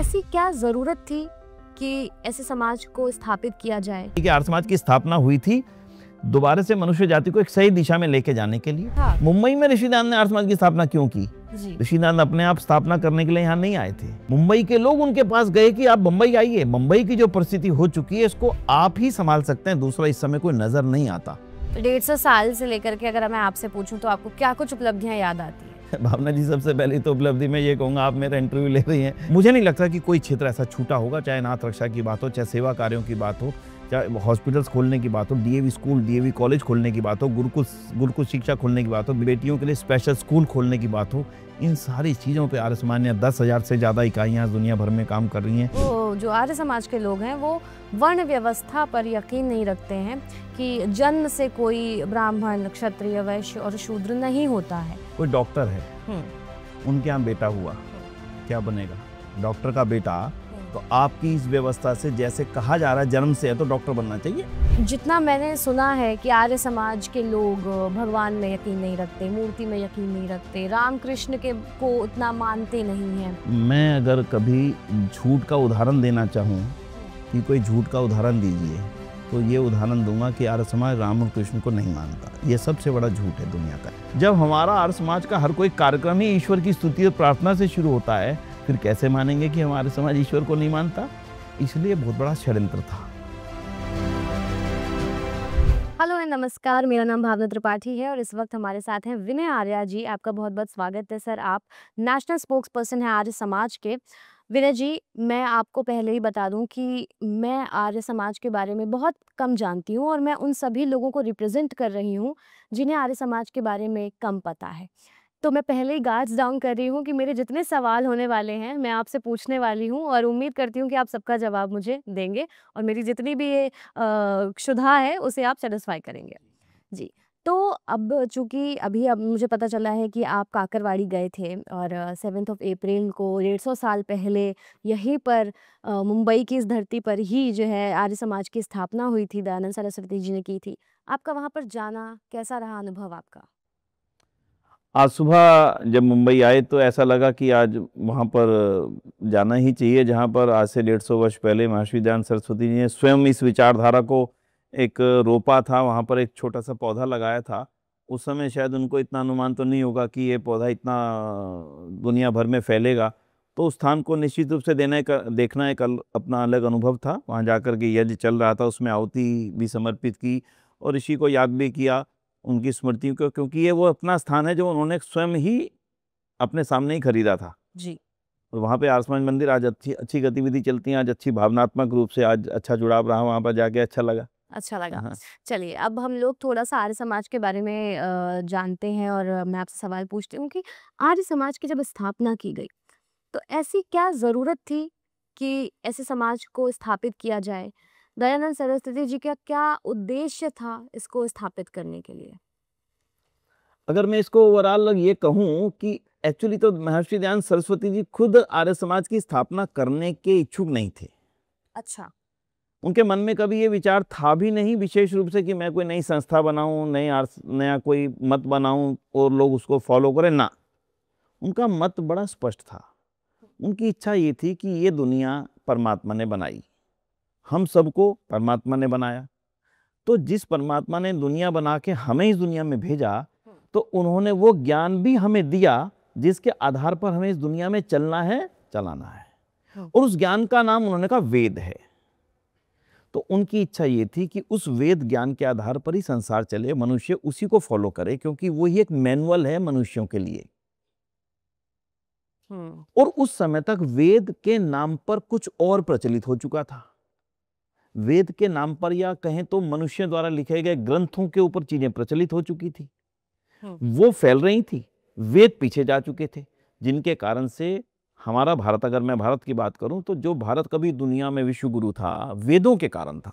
ऐसी क्या जरूरत थी कि ऐसे समाज को स्थापित किया जाए? कि आर्य समाज की स्थापना हुई थी दोबारा से मनुष्य जाति को एक सही दिशा में लेके जाने के लिए। हाँ। मुंबई में ऋषिदान ने आर्य समाज की स्थापना क्यों की? ऋषिदान अपने आप स्थापना करने के लिए यहाँ नहीं आए थे। मुंबई के लोग उनके पास गए कि आप मुंबई आइए, मुंबई की जो परिस्थिति हो चुकी है इसको आप ही संभाल सकते हैं, दूसरा इस समय कोई नजर नहीं आता। 150 साल से लेकर के अगर मैं आपसे पूछूं तो आपको क्या कुछ उपलब्धियां याद आती है? भावना जी, सबसे पहले तो उपलब्धि में ये कहूंगा, आप मेरा इंटरव्यू ले रही हैं, मुझे नहीं लगता कि कोई क्षेत्र ऐसा छूटा होगा, चाहे नाथ रक्षा की बात हो, चाहे सेवा कार्यों की बात हो, चाहे हॉस्पिटल्स खोलने की बात हो, डीएवी स्कूल, डीएवी कॉलेज खोलने की बात हो, गुरुकुल शिक्षा खोलने की बात हो, बेटियों के लिए स्पेशल स्कूल खोलने की बात हो, इन सारी चीज़ों पे आर्य समाज ने 10,000 से ज़्यादा इकाइयाँ दुनिया भर में काम कर रही हैं। वो जो आर्य समाज के लोग हैं वो वर्ण व्यवस्था पर यकीन नहीं रखते हैं कि जन्म से कोई ब्राह्मण, क्षत्रिय, वैश्य और शूद्र नहीं होता है। कोई डॉक्टर है, उनके यहाँ बेटा हुआ, क्या बनेगा? डॉक्टर का बेटा। तो आपकी इस व्यवस्था से जैसे कहा जा रहा है जन्म से है तो डॉक्टर बनना चाहिए। जितना मैंने सुना है कि आर्य समाज के लोग भगवान में यकीन नहीं रखते, मूर्ति में यकीन नहीं रखते, राम कृष्ण के को उतना मानते नहीं हैं। मैं अगर कभी झूठ का उदाहरण देना चाहूँ कि कोई झूठ का उदाहरण दीजिए तो ये उदाहरण दूंगा कि आर्य समाज राम और कृष्ण को नहीं मानता। ये सबसे बड़ा झूठ है दुनिया का। जब हमारा आर्य समाज का हर कोई कार्यक्रम ही ईश्वर की स्तुति और प्रार्थना से शुरू होता है, फिर कैसे मानेंगे कि हमारे समाज ईश्वर को नहीं मानता? इसलिए बहुत बड़ा षड्यंत्र था। हेलो एंड नमस्कार, मेरा नाम भावना त्रिपाठी है और इस वक्त हमारे साथ हैं विनय आर्या जी। आपका बहुत बहुत स्वागत है सर। आप नेशनल स्पोक्स पर्सन हैं आर्य समाज के। विनय जी, मैं आपको पहले ही बता दूं कि मैं आर्य समाज के बारे में बहुत कम जानती हूं और मैं उन सभी लोगों को रिप्रेजेंट कर रही हूं जिन्हें आर्य समाज के बारे में कम पता है। तो मैं पहले ही गार्ड्स डाउन कर रही हूँ कि मेरे जितने सवाल होने वाले हैं मैं आपसे पूछने वाली हूँ और उम्मीद करती हूँ कि आप सबका जवाब मुझे देंगे और मेरी जितनी भी ये क्षुधा है उसे आप सेटिस्फाई करेंगे जी। तो अब चूंकि अब मुझे पता चला है कि आप काकरवाड़ी गए थे और 7 अप्रैल को 150 साल पहले यहीं पर मुंबई की इस धरती पर ही जो है आर्य समाज की स्थापना हुई थी, दयानंद सरस्वती जी ने की थी। आपका वहाँ पर जाना कैसा रहा अनुभव आपका? आज सुबह जब मुंबई आए तो ऐसा लगा कि आज वहाँ पर जाना ही चाहिए जहाँ पर आज से 150 वर्ष पहले महर्षि दयानंद सरस्वती जी ने स्वयं इस विचारधारा को एक रोपा था। वहाँ पर एक छोटा सा पौधा लगाया था। उस समय शायद उनको इतना अनुमान तो नहीं होगा कि ये पौधा इतना दुनिया भर में फैलेगा। तो उस स्थान को निश्चित रूप से देखना एक अपना अलग अनुभव था। वहाँ जाकर के यज्ञ चल रहा था, उसमें आहुति भी समर्पित की और ऋषि को याद भी किया, उनकी स्मृतियों को, क्योंकि ये वो अपना स्थान है जो उन्होंने स्वयं ही अपने सामने ही खरीदा था जी। और वहाँ पे आर्य समाज मंदिर आज अच्छी गतिविधि चलती है, आज अच्छी भावनात्मक रूप से आज अच्छा जुड़ाव रहा, वहाँ पर जाके अच्छा लगा। हाँ। चलिए, अब हम लोग थोड़ा सा आर्य समाज के बारे में जानते हैं और मैं आपसे सवाल पूछती हूँ कि आर्य समाज की जब स्थापना की गई तो ऐसी क्या जरूरत थी कि ऐसे समाज को स्थापित किया जाए? दयानंद सरस्वती जी का क्या उद्देश्य था इसको स्थापित करने के लिए? अगर मैं इसको ओवरऑल ये कहूँ कि एक्चुअली तो महर्षि दयानंद सरस्वती जी खुद आर्य समाज की स्थापना करने के इच्छुक नहीं थे। अच्छा। उनके मन में कभी ये विचार था भी नहीं विशेष रूप से कि मैं कोई नई संस्था बनाऊं, नया कोई मत बनाऊं और लोग उसको फॉलो करें, ना। उनका मत बड़ा स्पष्ट था। उनकी इच्छा ये थी कि ये दुनिया परमात्मा ने बनाई, हम सबको परमात्मा ने बनाया, तो जिस परमात्मा ने दुनिया बना के हमें इस दुनिया में भेजा तो उन्होंने वो ज्ञान भी हमें दिया जिसके आधार पर हमें इस दुनिया में चलना है, चलाना है, और उस ज्ञान का नाम उन्होंने कहा वेद है। तो उनकी इच्छा ये थी कि उस वेद ज्ञान के आधार पर ही संसार चले, मनुष्य उसी को फॉलो करे, क्योंकि वो ही एक मैनुअल है मनुष्यों के लिए। और उस समय तक वेद के नाम पर कुछ और प्रचलित हो चुका था। वेद के नाम पर या कहें तो मनुष्य द्वारा लिखे गए ग्रंथों के ऊपर चीजें प्रचलित हो चुकी थी, वो फैल रही थी, वेद पीछे जा चुके थे, जिनके कारण से हमारा भारत, अगर मैं भारत की बात करूं तो जो भारत कभी दुनिया में विश्व गुरु था, वेदों के कारण था।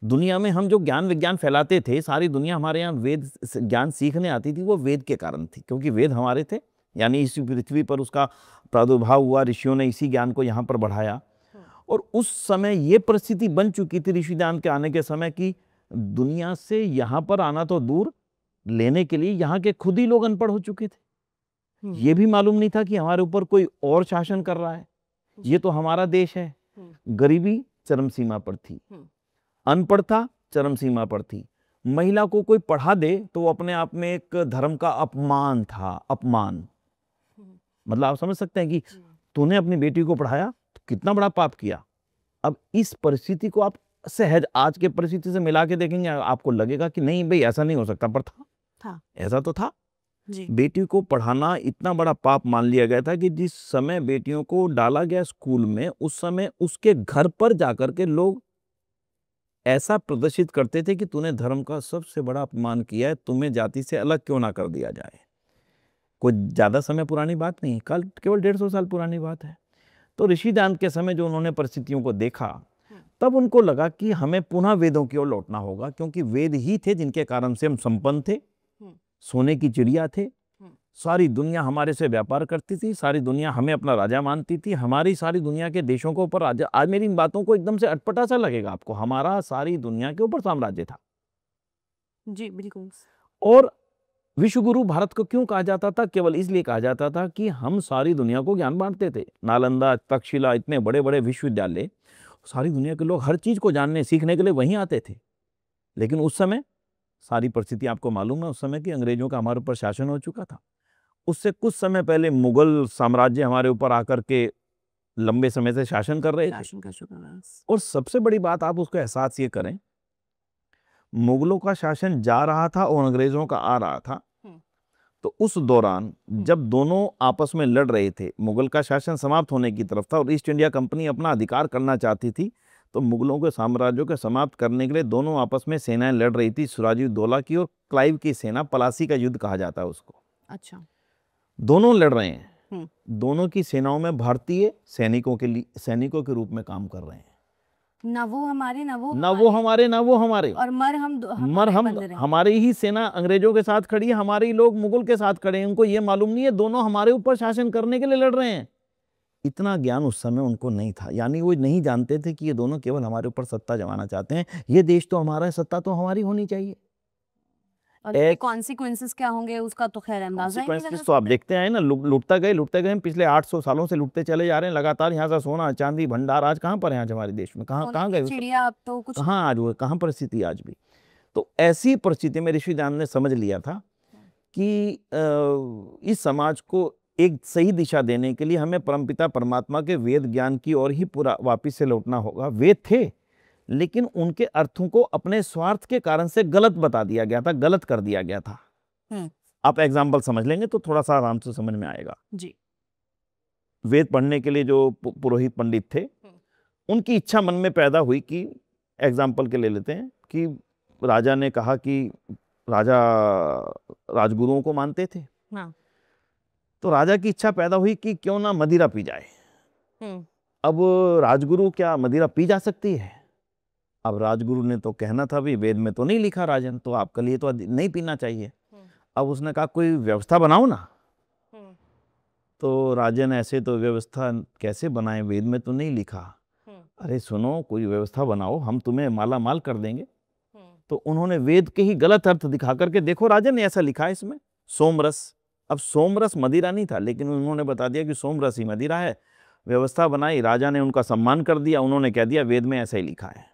दुनिया में हम जो ज्ञान विज्ञान फैलाते थे, सारी दुनिया हमारे यहाँ वेद ज्ञान सीखने आती थी, वो वेद के कारण थी, क्योंकि वेद हमारे थे, यानी इस पृथ्वी पर उसका प्रादुर्भाव हुआ, ऋषियों ने इसी ज्ञान को यहाँ पर बढ़ाया। और उस समय ये परिस्थिति बन चुकी थी ऋषिदान के आने के समय की दुनिया से यहाँ पर आना तो दूर, लेने के लिए यहाँ के खुद ही लोग अनपढ़ हो चुके थे। ये भी मालूम नहीं था कि हमारे ऊपर कोई और शासन कर रहा है। ये तो हमारा देश है। गरीबी चरम सीमा पर थी, अनपढ़ता चरम सीमा पर थी। महिला को कोई पढ़ा दे तो वो अपने आप में एक धर्म का अपमान था, अपमान। मतलब आप समझ सकते हैं कि तूने अपनी बेटी को पढ़ाया तो कितना बड़ा पाप किया। अब इस परिस्थिति को आप सहज आज के परिस्थिति से मिला के देखेंगे, आपको लगेगा कि नहीं भाई ऐसा नहीं हो सकता, पर था। ऐसा तो था जी। बेटी को पढ़ाना इतना बड़ा पाप मान लिया गया था कि जिस समय बेटियों को डाला गया स्कूल में, उस समय उसके घर पर जाकर के लोग ऐसा प्रदर्शित करते थे कि तूने धर्म का सबसे बड़ा अपमान किया है, तुम्हें जाति से अलग क्यों ना कर दिया जाए। कोई ज्यादा समय पुरानी बात नहीं, कल केवल 150 साल पुरानी बात है। तो ऋषिदान के समय जो उन्होंने परिस्थितियों को देखा, तब उनको लगा कि हमें पुनः वेदों की ओर लौटना होगा, क्योंकि वेद ही थे जिनके कारण से हम संपन्न थे, सोने की चिड़िया थे। सारी दुनिया हमारे से व्यापार करती थी, सारी दुनिया हमें अपना राजा मानती थी, हमारी सारी दुनिया के देशों के ऊपर राजा। आज मेरी इन बातों को एकदम से अटपटा सा लगेगा आपको, हमारा सारी दुनिया के ऊपर साम्राज्य था जी, बिल्कुल। और विश्वगुरु भारत को क्यों कहा जाता था? केवल इसलिए कहा जाता था कि हम सारी दुनिया को ज्ञान बांटते थे। नालंदा, तक्षशिला, इतने बड़े बड़े विश्वविद्यालय, सारी दुनिया के लोग हर चीज को जानने सीखने के लिए वहीं आते थे। लेकिन उस समय सारी परिस्थिति आपको मालूम है, उस समय की अंग्रेजों का हमारे ऊपर शासन हो चुका था। उससे कुछ समय पहले मुगल साम्राज्य हमारे ऊपर आकर के लंबे समय से शासन कर रहे थे। और सबसे बड़ी बात आप उसको एहसास ये करें, मुगलों का शासन जा रहा था और अंग्रेजों का आ रहा था। तो उस दौरान जब दोनों आपस में लड़ रहे थे, मुगल का शासन समाप्त होने की तरफ था और ईस्ट इंडिया कंपनी अपना अधिकार करना चाहती थी, तो मुगलों के साम्राज्यों को समाप्त करने के लिए दोनों आपस में सेनाएं लड़ रही थी। सिराजुद्दौला की और क्लाइव की सेना, पलासी का युद्ध कहा जाता है उसको। अच्छा, दोनों लड़ रहे हैं। दोनों की सेनाओं में भारतीय सैनिकों के रूप में काम कर रहे हैं। ना वो हमारे ना वो हमारे और मर हम हमारी ही सेना अंग्रेजों के साथ खड़ी है, हमारे ही लोग मुगल के साथ खड़े हैं। उनको ये मालूम नहीं है दोनों हमारे ऊपर शासन करने के लिए लड़ रहे हैं। इतना ज्ञान उस समय उनको नहीं था, यानी वो नहीं जानते थे कि ये दोनों केवल हमारे ऊपर सत्ता जमाना चाहते हैं। ये देश तो हमारा है, सत्ता तो हमारी होनी चाहिए। और कॉन्सिक्वेंसेस क्या होंगे उसका तो खैर अंदाजा ही नहीं लगा। तो आप देखते हैं ना, लुटते गए पिछले 800 सालों से लुटते चले जा रहे हैं लगातार। यहाँ से सोना चांदी भंडार आज कहाँ पर है? आज हमारे देश में कहाँ गए? चिड़िया अब तो कुछ कहाँ, आज वो कहाँ परिस्थिति आज भी। तो ऐसी परिस्थिति में ऋषिदान ने समझ लिया था कि इस समाज को एक सही दिशा देने के लिए हमें परमपिता परमात्मा के वेद ज्ञान की ओर ही पूरा वापिस से लौटना होगा। वेद थे, लेकिन उनके अर्थों को अपने स्वार्थ के कारण से गलत बता दिया गया था, गलत कर दिया गया था। आप एग्जाम्पल समझ लेंगे तो थोड़ा सा आराम से समझ में आएगा जी। वेद पढ़ने के लिए जो पुरोहित पंडित थे, उनकी इच्छा मन में पैदा हुई कि, एग्जाम्पल के ले लेते हैं कि राजा ने कहा कि राजा राजगुरुओं को मानते थे। तो राजा की इच्छा पैदा हुई कि क्यों ना मदिरा पी जाए। अब राजगुरु, क्या मदिरा पी जा सकती है? अब राजगुरु ने तो कहना था भी वेद में तो नहीं लिखा राजन, तो आपके लिए तो नहीं पीना चाहिए। अब उसने कहा कोई व्यवस्था बनाओ ना। तो राजन ऐसे तो व्यवस्था कैसे बनाए, वेद में तो नहीं लिखा। अरे सुनो, कोई व्यवस्था बनाओ, हम तुम्हें माला माल कर देंगे। तो उन्होंने वेद के ही गलत अर्थ दिखा करके, देखो राजन ऐसा लिखा है इसमें सोमरस। अब सोमरस मदिरा नहीं था, लेकिन उन्होंने बता दिया कि सोमरस ही मदिरा है। व्यवस्था बनाई, राजा ने उनका सम्मान कर दिया, उन्होंने कह दिया वेद में ऐसा ही लिखा है।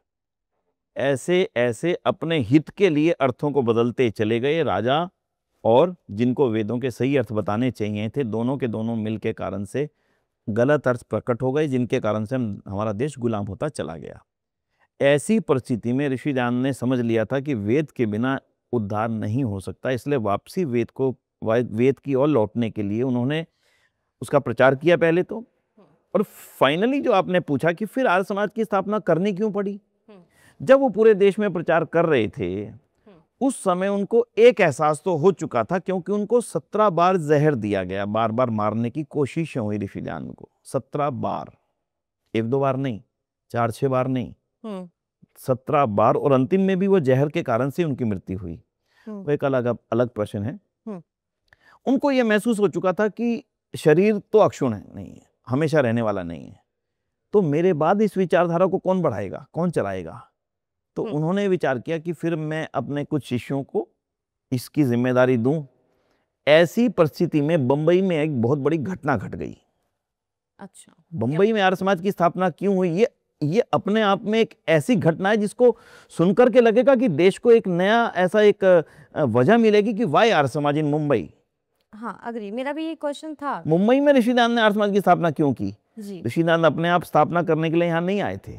ऐसे ऐसे अपने हित के लिए अर्थों को बदलते चले गए राजा, और जिनको वेदों के सही अर्थ बताने चाहिए थे, दोनों के दोनों मिल के कारण से गलत अर्थ प्रकट हो गए, जिनके कारण से हमारा देश गुलाम होता चला गया। ऐसी परिस्थिति में ऋषिदान ने समझ लिया था कि वेद के बिना उद्धार नहीं हो सकता, इसलिए वापसी वेद की ओर लौटने के लिए उन्होंने उसका प्रचार किया पहले तो, और फाइनली जो आपने पूछा कि फिर आर्य समाज की स्थापना करनी क्यों पड़ी, जब वो पूरे देश में प्रचार कर रहे थे, उस समय उनको एक एहसास तो हो चुका था, क्योंकि उनको 17 बार जहर दिया गया, बार बार मारने की कोशिश हुई ऋषिदान को। 17 बार, 1-2 बार नहीं, 4-6 बार नहीं, 17 बार। और अंतिम में भी वो जहर के कारण से उनकी मृत्यु हुई। वो एक अलग प्रश्न है। उनको ये महसूस हो चुका था कि शरीर तो अक्षुण्ण नहीं है, हमेशा रहने वाला नहीं है, तो मेरे बाद इस विचारधारा को कौन बढ़ाएगा, कौन चलाएगा। तो उन्होंने विचार किया कि फिर मैं अपने कुछ शिष्यों को इसकी जिम्मेदारी दूं। ऐसी परिस्थिति में बंबई में एक बहुत बड़ी घटना घट गई। अच्छा। बंबई में आर्य समाज की स्थापना क्यों हुई, ये अपने आप में एक ऐसी घटना है जिसको सुनकर के लगेगा कि देश को एक नया ऐसा एक वजह मिलेगी कि वाई आर्य समाज इन मुंबई। हाँ, अग्री, मेरा भी ये क्वेश्चन था। मुंबई में ऋषिदान ने आर्य समाज की स्थापना क्यों की? जी। ऋषिदान अपने आप स्थापना करने के लिए यहाँ नहीं आए थे,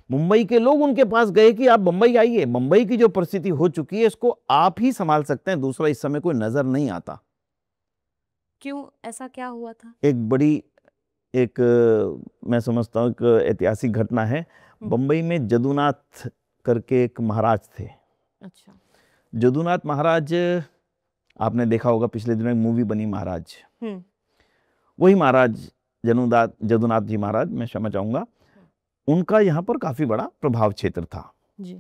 मुंबई के लोग उनके पास गए कि आप बंबई आइए, मुंबई की जो परिस्थिति हो चुकी है इसको आप ही संभाल सकते हैं, दूसरा इस समय कोई नजर नहीं आता। क्यों, ऐसा क्या हुआ था? एक बड़ी मैं समझता हूँ एक ऐतिहासिक घटना है। बंबई में जदुनाथ करके एक महाराज थे। अच्छा। जदुनाथ महाराज, आपने देखा होगा पिछले दिनों एक मूवी बनी महाराज, वही महाराज जदुनाथ जी महाराज, मैं क्षमा चाहूंगा, उनका यहाँ पर काफी बड़ा प्रभाव क्षेत्र था जी।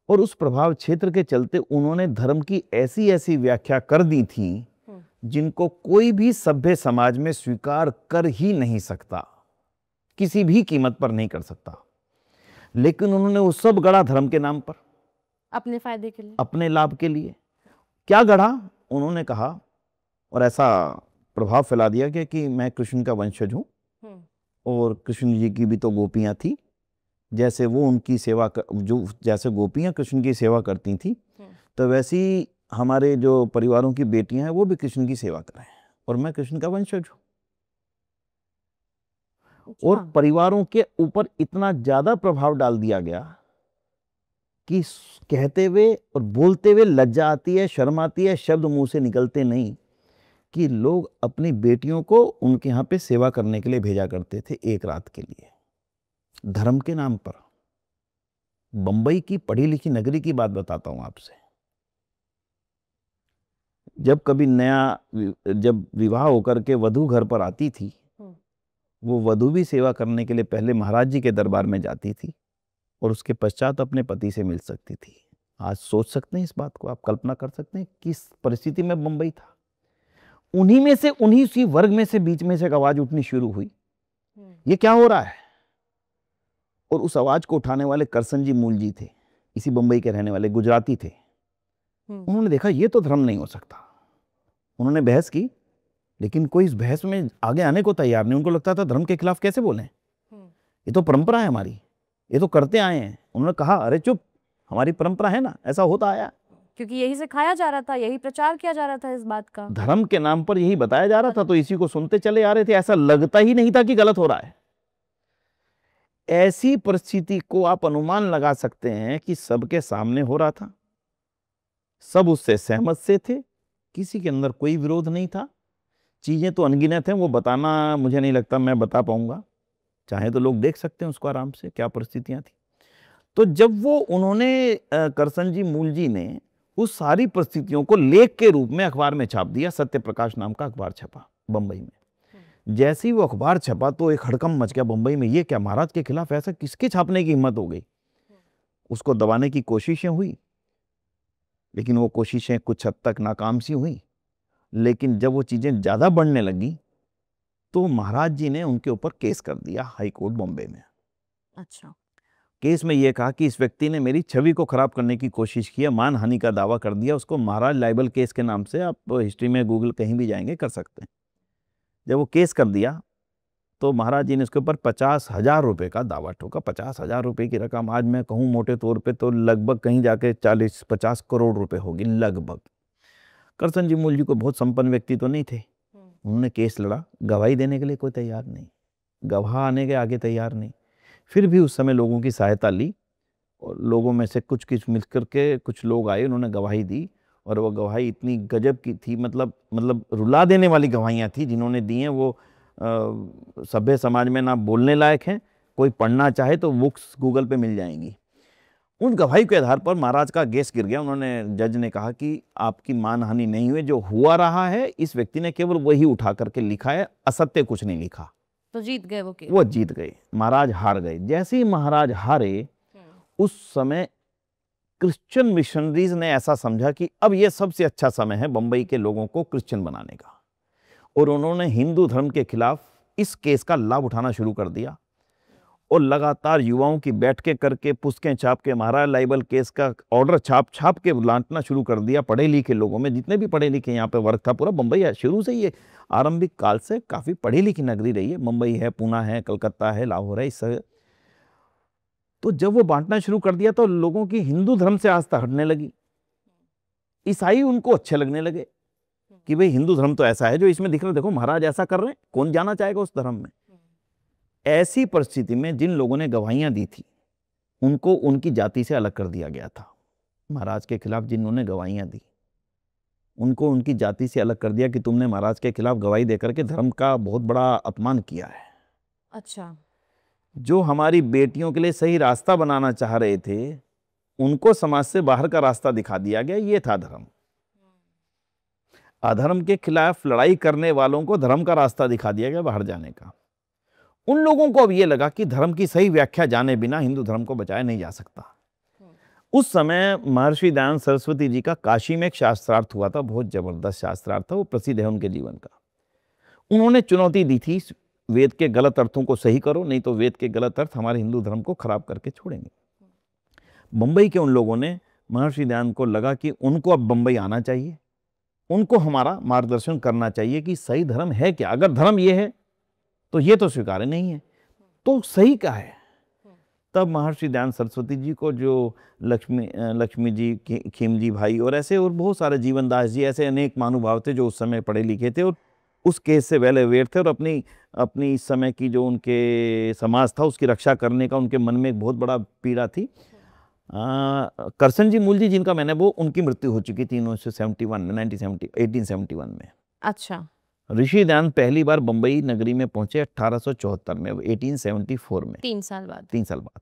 और उस प्रभाव क्षेत्र के चलते उन्होंने धर्म की ऐसी ऐसी व्याख्या कर दी थी जिनको कोई भी सभ्य समाज में स्वीकार कर ही नहीं सकता, किसी भी कीमत पर नहीं कर सकता। लेकिन उन्होंने वो सब गढ़ा धर्म के नाम पर, अपने फायदे के लिए, अपने लाभ के लिए। क्या गढ़ा? उन्होंने कहा और ऐसा प्रभाव फैला दिया कि मैं कृष्ण का वंशज हूं और कृष्ण जी की भी तो गोपियां थी, जैसे वो उनकी सेवा जो जैसे गोपियां कृष्ण की सेवा करती थी तो वैसी हमारे जो परिवारों की बेटियां हैं वो भी कृष्ण की सेवा करें, और मैं कृष्ण का वंशज हूं। और परिवारों के ऊपर इतना ज्यादा प्रभाव डाल दिया गया कि कहते हुए और बोलते हुए लज्जा आती है, शर्म आती है, शब्द मुंह से निकलते नहीं, कि लोग अपनी बेटियों को उनके यहाँ पे सेवा करने के लिए भेजा करते थे एक रात के लिए, धर्म के नाम पर। बंबई की पढ़ी लिखी नगरी की बात बताता हूं आपसे। जब विवाह होकर के वधू घर पर आती थी, वो वधू भी सेवा करने के लिए पहले महाराज जी के दरबार में जाती थी और उसके पश्चात अपने पति से मिल सकती थी। आज सोच सकते हैं इस बात को, आप कल्पना कर सकते हैं किस परिस्थिति में बंबई था। उन्हीं सी वर्ग में से बीच में से एक आवाज उठनी शुरू हुई, ये क्या हो रहा है? और उस आवाज को उठाने वाले करसन जी मूल जी थे, इसी बंबई के रहने वाले, गुजराती थे। उन्होंने देखा ये तो धर्म नहीं हो सकता। उन्होंने बहस की, लेकिन कोई इस बहस में आगे आने को तैयार नहीं। उनको लगता था धर्म के खिलाफ कैसे बोलें, ये तो परंपरा है हमारी, ये तो करते आए हैं। उन्होंने कहा अरे चुप, हमारी परंपरा है ना, ऐसा होता आया, क्योंकि यही सिखाया जा रहा था, यही प्रचार किया जा रहा था इस बात का, धर्म के नाम पर यही बताया जा रहा था, तो इसी को सुनते चले आ रहे थे। ऐसा लगता ही नहीं था कि गलत हो रहा है। ऐसी परिस्थिति को आप अनुमान लगा सकते हैं कि सबके सामने हो रहा था, सब उससे सहमत से थे, किसी के अंदर कोई विरोध नहीं था। चीजें तो अनगिनत हैं, वो बताना मुझे नहीं लगता मैं बता पाऊंगा, चाहे तो लोग देख सकते हैं उसको आराम से, क्या परिस्थितियां थी। तो जब उन्होंने करसन जी मूल जी ने उस सारी परिस्थितियों को लेख के रूप में अखबार में छाप दिया, सत्य प्रकाश नाम का अखबार छपा बंबई में। जैसे ही वो अखबार छपा तो एक हड़कंप मच गया बंबई में, ये क्या, महाराज के खिलाफ ऐसा किसके छापने की हिम्मत हो गई? उसको दबाने की कोशिशें हुई, लेकिन वो कोशिशें कुछ हद तक नाकाम सी हुई। लेकिन जब वो चीजें ज्यादा बढ़ने लगी तो महाराज जी ने उनके ऊपर केस कर दिया हाई कोर्ट बॉम्बे में। अच्छा। केस में यह कहा कि इस व्यक्ति ने मेरी छवि को खराब करने की कोशिश की, मानहानि का दावा कर दिया। उसको महाराज लाइबल केस के नाम से, आप हिस्ट्री में गूगल कहीं भी जाएंगे कर सकते हैं। जब वो केस कर दिया तो महाराज जी ने उसके ऊपर 50,000 रुपए का दावा ठोका। 50,000 रुपए की रकम आज मैं कहूँ मोटे तौर पे तो लगभग कहीं जाके 40-50 करोड़ रुपए होगी लगभग। करसन जी मूल जी को बहुत संपन्न व्यक्ति तो नहीं थे, उन्होंने केस लड़ा, गवाही देने के लिए कोई तैयार नहीं, गवाह आने के आगे तैयार नहीं। फिर भी उस समय लोगों की सहायता ली और लोगों में से कुछ मिलकर के कुछ लोग आए, उन्होंने गवाही दी और वो गवाही इतनी गजब की थी, मतलब रुला देने वाली गवाहियाँ थी जिन्होंने दी हैं। वो सभ्य समाज में ना बोलने लायक हैं, कोई पढ़ना चाहे तो बुक्स गूगल पे मिल जाएंगी। उन गवाही के आधार पर महाराज का केस गिर गया। उन्होंने, जज ने कहा कि आपकी मानहानि नहीं हुई, जो हुआ रहा है इस व्यक्ति ने केवल वही उठा करके लिखा है, असत्य कुछ नहीं लिखा। तो जीत गए वो केस। वो जीत गए, महाराज हार गए। जैसे ही महाराज हारे उस समय क्रिश्चियन मिशनरीज ने ऐसा समझा कि अब ये सबसे अच्छा समय है बंबई के लोगों को क्रिश्चियन बनाने का, और उन्होंने हिंदू धर्म के खिलाफ इस केस का लाभ उठाना शुरू कर दिया और लगातार युवाओं की बैठकें करके, पुस्तकें छाप के, महाराज लाइबल केस का ऑर्डर छाप के लांटना शुरू कर दिया पढ़े लिखे लोगों में। जितने भी पढ़े लिखे यहाँ पे वर्ग था पूरा, बम्बई है शुरू से, ये आरंभिक काल से काफ़ी पढ़ी लिखी नगरी रही है। मुंबई है, पूना है, कलकत्ता है, लाहौर है, इस तो जब वो बांटना शुरू कर दिया तो लोगों की हिंदू धर्म से आस्था हटने लगी। ईसाई उनको अच्छे लगने लगे कि भाई हिंदू धर्म तो ऐसा है जो इसमें दिख रहा है, देखो महाराज ऐसा कर रहे हैं, कौन जाना चाहेगा उस धर्म में। ऐसी परिस्थिति में जिन लोगों ने गवाहियां दी थी उनको उनकी जाति से अलग कर दिया गया था। महाराज के खिलाफ जिन्होंने गवाहियां दी उनको उनकी जाति से अलग कर दिया कि तुमने महाराज के खिलाफ गवाही देकर के धर्म का बहुत बड़ा अपमान किया है। अच्छा। जो हमारी बेटियों के लिए सही रास्ता बनाना चाह रहे थे उनको समाज से बाहर का रास्ता दिखा दिया गया। ये था धर्म। अधर्म के खिलाफ लड़ाई करने वालों को धर्म का रास्ता दिखा दिया गया बाहर जाने का। उन लोगों को अब ये लगा कि धर्म की सही व्याख्या जाने बिना हिंदू धर्म को बचाया नहीं जा सकता। उस समय महर्षि दयानंद सरस्वती जी का काशी में एक शास्त्रार्थ हुआ था, बहुत जबरदस्त शास्त्रार्थ था, वो प्रसिद्ध है उनके जीवन का। उन्होंने चुनौती दी थी, वेद के गलत अर्थों को सही करो, नहीं तो वेद के गलत अर्थ हमारे हिंदू धर्म को खराब करके छोड़ेंगे। बंबई के उन लोगों ने, महर्षि दयानंद को लगा कि उनको अब बंबई आना चाहिए, उनको हमारा मार्गदर्शन करना चाहिए कि सही धर्म है क्या। अगर धर्म ये है तो ये तो स्वीकार्य नहीं है, तो सही क्या है। तब महर्षि दयानंद सरस्वती जी को, जो लक्ष्मी जी, खीम जी भाई और ऐसे और बहुत सारे, जीवनदास जी, ऐसे अनेक महानुभाव थे जो उस समय पढ़े लिखे थे और उस केस से वेल अवेयर थे और अपनी इस समय की जो उनके समाज था उसकी रक्षा करने का उनके मन में एक बहुत बड़ा पीड़ा थी। करसन जी मूल जी जिनका मैंने, वो उनकी मृत्यु हो चुकी थी 1871 में। अच्छा। ऋषि दयानंद पहली बार बंबई नगरी में पहुंचे 1874 में, 1874 में, 3 साल बाद। 3 साल बाद।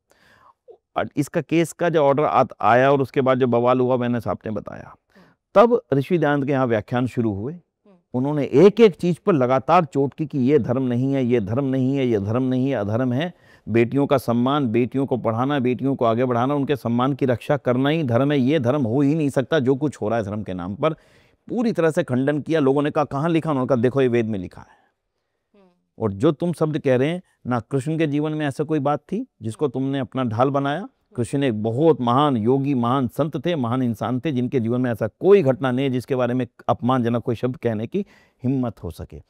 और इसका केस का जो ऑर्डर आया और उसके बाद जो बवाल हुआ मैंने आपने बताया, तब ऋषि दयानंद के यहाँ व्याख्यान शुरू हुए। उन्होंने एक एक चीज पर लगातार चोट की कि ये धर्म नहीं है, ये धर्म नहीं है, ये धर्म नहीं है, अधर्म है। बेटियों का सम्मान, बेटियों को पढ़ाना, बेटियों को आगे बढ़ाना, उनके सम्मान की रक्षा करना ही धर्म है। ये धर्म हो ही नहीं सकता जो कुछ हो रहा है धर्म के नाम पर। पूरी तरह से खंडन किया। लोगों ने कहा कहाँ लिखा, उन्होंने कहा देखो ये वेद में लिखा है। और जो तुम शब्द कह रहे हैं ना, कृष्ण के जीवन में ऐसा कोई बात थी जिसको तुमने अपना ढाल बनाया। कृष्ण एक बहुत महान योगी, महान संत थे, महान इंसान थे, जिनके जीवन में ऐसा कोई घटना नहीं है जिसके बारे में अपमानजनक कोई शब्द कहने की हिम्मत हो सके।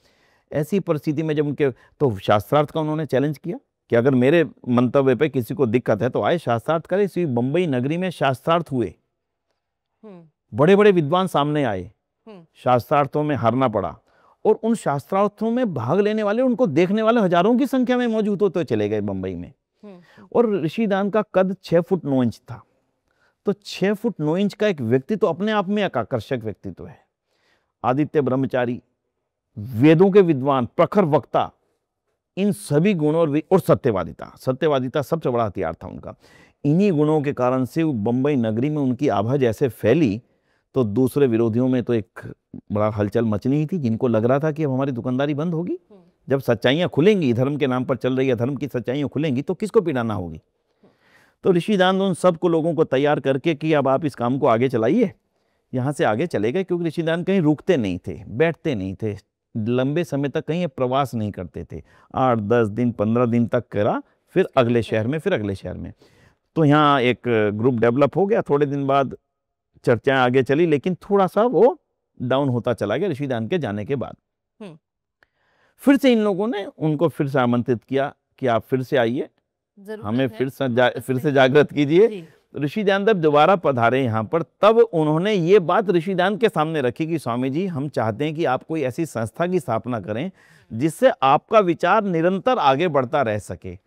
ऐसी परिस्थिति में जब उनके, तो शास्त्रार्थ का उन्होंने चैलेंज किया कि अगर मेरे मंतव्य पे किसी को दिक्कत है तो आए शास्त्रार्थ करे। इसी बंबई नगरी में शास्त्रार्थ हुए, बड़े बड़े विद्वान सामने आए, शास्त्रार्थों में हारना पड़ा। और उन शास्त्रार्थों में भाग लेने वाले, उनको देखने वाले हजारों की संख्या में मौजूद होते चले गए बंबई में। और ऋषि दयानंद का कद 6 फुट 9 इंच था। तो 6 फुट 9 इंच का एक व्यक्ति तो अपने आप में एक आकर्षक व्यक्तित्व है। आदित्य ब्रह्मचारी, वेदों के विद्वान, प्रखर वक्ता, इन सभी गुणों और सत्यवादिता सबसे बड़ा हथियार था उनका। इन्हीं गुणों के कारण से बंबई नगरी में उनकी आभा जैसे फैली तो दूसरे विरोधियों में तो एक बड़ा हलचल मचनी ही थी, जिनको लग रहा था कि अब हमारी दुकानदारी बंद होगी। जब सच्चाइयाँ खुलेंगी, धर्म के नाम पर चल रही है धर्म की सच्चाइयाँ खुलेंगी तो किसको पीड़ाना होगी। तो ऋषि दयानंद उन सबको लोगों को तैयार करके कि अब आप इस काम को आगे चलाइए, यहाँ से आगे चले गए। क्योंकि ऋषि दयानंद कहीं रुकते नहीं थे, बैठते नहीं थे, लंबे समय तक कहीं प्रवास नहीं करते थे। 8, 10 दिन, 15 दिन तक करा, फिर अगले शहर में, फिर अगले शहर में। तो यहाँ एक ग्रुप डेवलप हो गया। थोड़े दिन बाद चर्चाएं आगे चली, लेकिन थोड़ा सा वो डाउन होता चला गया ऋषि दयानंद के जाने के बाद। फिर से इन लोगों ने उनको फिर से आमंत्रित किया कि आप फिर से आइए, हमें फिर से जागृत कीजिए। ऋषि दयानंद दोबारा पधारे यहाँ पर। तब उन्होंने ये बात ऋषि दयानंद के सामने रखी कि स्वामी जी, हम चाहते हैं कि आप कोई ऐसी संस्था की स्थापना करें जिससे आपका विचार निरंतर आगे बढ़ता रह सके।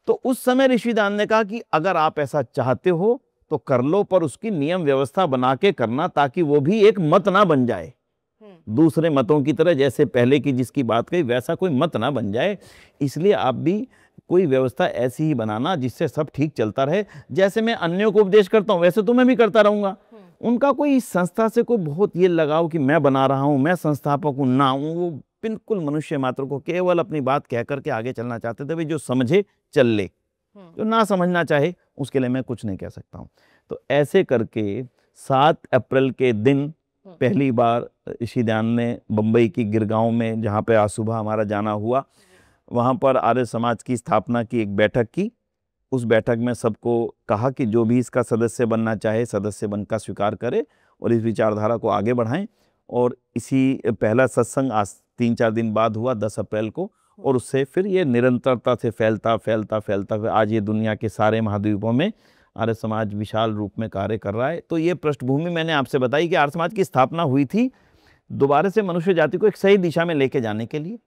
तो उस समय ऋषि दयानंद ने कहा कि अगर आप ऐसा चाहते हो तो कर लो, पर उसकी नियम व्यवस्था बना के करना, ताकि वो भी एक मत ना बन जाए दूसरे मतों की तरह। जैसे पहले की जिसकी बात कही वैसा कोई मत ना बन जाए, इसलिए आप भी कोई व्यवस्था ऐसी ही बनाना जिससे सब ठीक चलता रहे। जैसे मैं अन्यों को उपदेश करता हूँ वैसे तो मैं भी करता रहूंगा। उनका कोई संस्था से कोई बहुत ये लगाव कि मैं बना रहा हूँ, मैं संस्थापक हूँ, ना हूँ। वो बिल्कुल मनुष्य मात्र को केवल अपनी बात कह करके आगे चलना चाहते थे। भाई जो समझे चल ले, जो ना समझना चाहे उसके लिए मैं कुछ नहीं कह सकता हूँ। तो ऐसे करके 7 अप्रैल के दिन पहली बार ऋषि दयानंद ने बंबई की गिरगांव में, जहाँ पे आज सुबह हमारा जाना हुआ, वहाँ पर आर्य समाज की स्थापना की एक बैठक की। उस बैठक में सबको कहा कि जो भी इसका सदस्य बनना चाहे सदस्य बनकर स्वीकार करे और इस विचारधारा को आगे बढ़ाएं। और इसी पहला सत्संग आज 3-4 दिन बाद हुआ 10 अप्रैल को, और उससे फिर ये निरंतरता से फैलता फैलता फैलता फिर आज ये दुनिया के सारे महाद्वीपों में आर्य समाज विशाल रूप में कार्य कर रहा है। तो ये पृष्ठभूमि मैंने आपसे बताई कि आर्य समाज की स्थापना हुई थी दोबारा से मनुष्य जाति को एक सही दिशा में लेके जाने के लिए।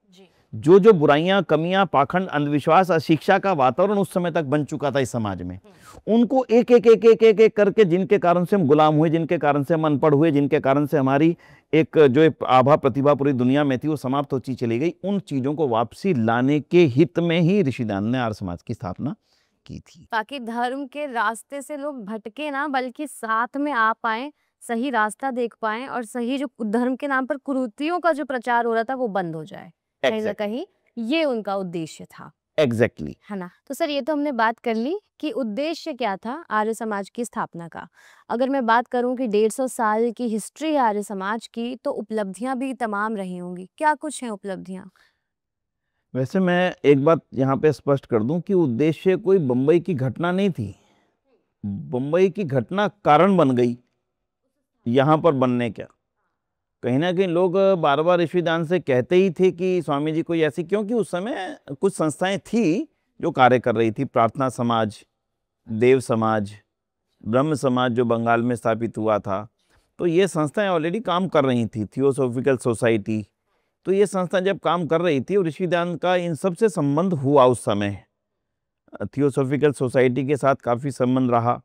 जो जो बुराइयां, कमियां, पाखंड, अंधविश्वास, अशिक्षा का वातावरण उस समय तक बन चुका था इस समाज में, उनको एक एक एक एक एक एक करके, जिनके कारण से हम गुलाम हुए, जिनके कारण से हम अनपढ़ हुए, जिनके कारण से हमारी एक जो एक आभा प्रतिभा पूरी दुनिया में थी वो समाप्त होती चली गई, उन चीजों को वापसी लाने के हित में ही ऋषिदान ने आर्य समाज की स्थापना की थी, ताकि धर्म के रास्ते से लोग भटके ना, बल्कि साथ में आ पाए, सही रास्ता देख पाए और सही जो धर्म के नाम पर कुरीतियों का जो प्रचार हो रहा था वो बंद हो जाए। कहीं ना कहीं ये उनका उद्देश्य था। एग्जैक्टली है ना। तो सर ये तो हमने बात कर ली कि उद्देश्य क्या था आर्य समाज की स्थापना का। अगर मैं बात करूं कि 150 साल की हिस्ट्री है आर्य समाज की, तो उपलब्धियां भी तमाम रही होंगी। क्या कुछ हैं उपलब्धियां? वैसे मैं एक बात यहाँ पे स्पष्ट कर दूं कि उद्देश्य कोई बंबई की घटना नहीं थी। बंबई की घटना कारण बन गई यहाँ पर बनने का। कहीं ना कहीं लोग बार बार ऋषिदान से कहते ही थे कि स्वामी जी कोई ऐसी, क्योंकि उस समय कुछ संस्थाएं थी जो कार्य कर रही थी। प्रार्थना समाज, देव समाज, ब्रह्म समाज जो बंगाल में स्थापित हुआ था, तो ये संस्थाएं ऑलरेडी काम कर रही थी। थियोसॉफिकल सोसाइटी, तो ये संस्था जब काम कर रही थी और ऋषिदान का इन सब से संबंध हुआ, उस समय थियोसॉफिकल सोसाइटी के साथ काफ़ी संबंध रहा,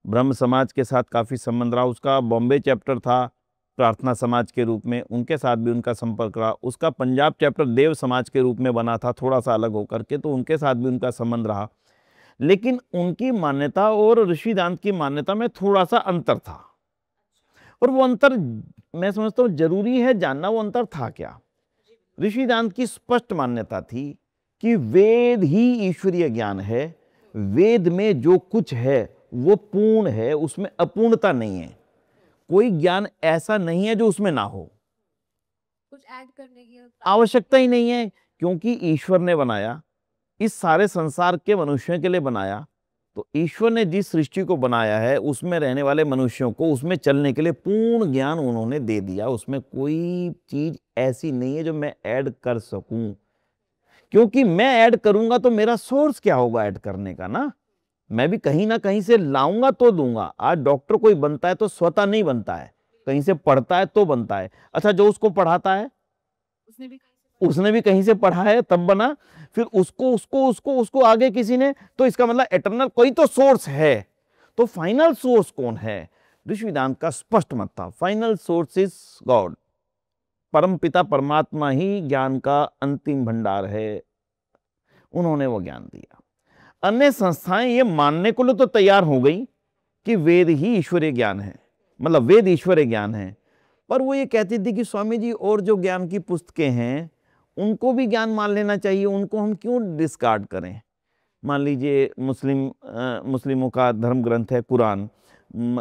ब्रह्म समाज के साथ काफ़ी संबंध रहा। उसका बॉम्बे चैप्टर था प्रार्थना समाज के रूप में, उनके साथ भी उनका संपर्क रहा। उसका पंजाब चैप्टर देव समाज के रूप में बना था, थोड़ा सा अलग होकर के, तो उनके साथ भी उनका संबंध रहा। लेकिन उनकी मान्यता और ऋषिदान की मान्यता में थोड़ा सा अंतर था, और वो अंतर मैं समझता हूँ जरूरी है जानना। वो अंतर था क्या? ऋषिदान की स्पष्ट मान्यता थी कि वेद ही ईश्वरीय ज्ञान है, वेद में जो कुछ है वो पूर्ण है, उसमें अपूर्णता नहीं है। कोई ज्ञान ऐसा नहीं है जो उसमें ना हो, कुछ ऐड करने की आवश्यकता ही नहीं है, क्योंकि ईश्वर ने बनाया, इस सारे संसार के मनुष्यों के लिए बनाया। तो ईश्वर ने जिस सृष्टि को बनाया है उसमें रहने वाले मनुष्यों को उसमें चलने के लिए पूर्ण ज्ञान उन्होंने दे दिया। उसमें कोई चीज ऐसी नहीं है जो मैं ऐड कर सकूं, क्योंकि मैं ऐड करूंगा तो मेरा सोर्स क्या होगा ऐड करने का ना। मैं भी कहीं ना कहीं से लाऊंगा तो दूंगा। आज डॉक्टर कोई बनता है तो स्वतः नहीं बनता है, कहीं से पढ़ता है तो बनता है। अच्छा, जो उसको पढ़ाता है उसने भी कहीं से पढ़ा है तब बना, फिर उसको उसको उसको उसको आगे किसी ने, तो इसका मतलब एटर्नल कोई तो सोर्स है। तो फाइनल सोर्स कौन है? ऋषिदान का स्पष्ट मत था, फाइनल सोर्स इज गॉड। परम पिता परमात्मा ही ज्ञान का अंतिम भंडार है, उन्होंने वो ज्ञान दिया। अन्य संस्थाएं ये मानने को तो तैयार हो गई कि वेद ही ईश्वरीय ज्ञान है, मतलब वेद ईश्वरीय ज्ञान है, पर वो ये कहती थी कि स्वामी जी और जो ज्ञान की पुस्तकें हैं उनको भी ज्ञान मान लेना चाहिए, उनको हम क्यों डिस्कार्ड करें। मान लीजिए मुस्लिमों का धर्म ग्रंथ है कुरान,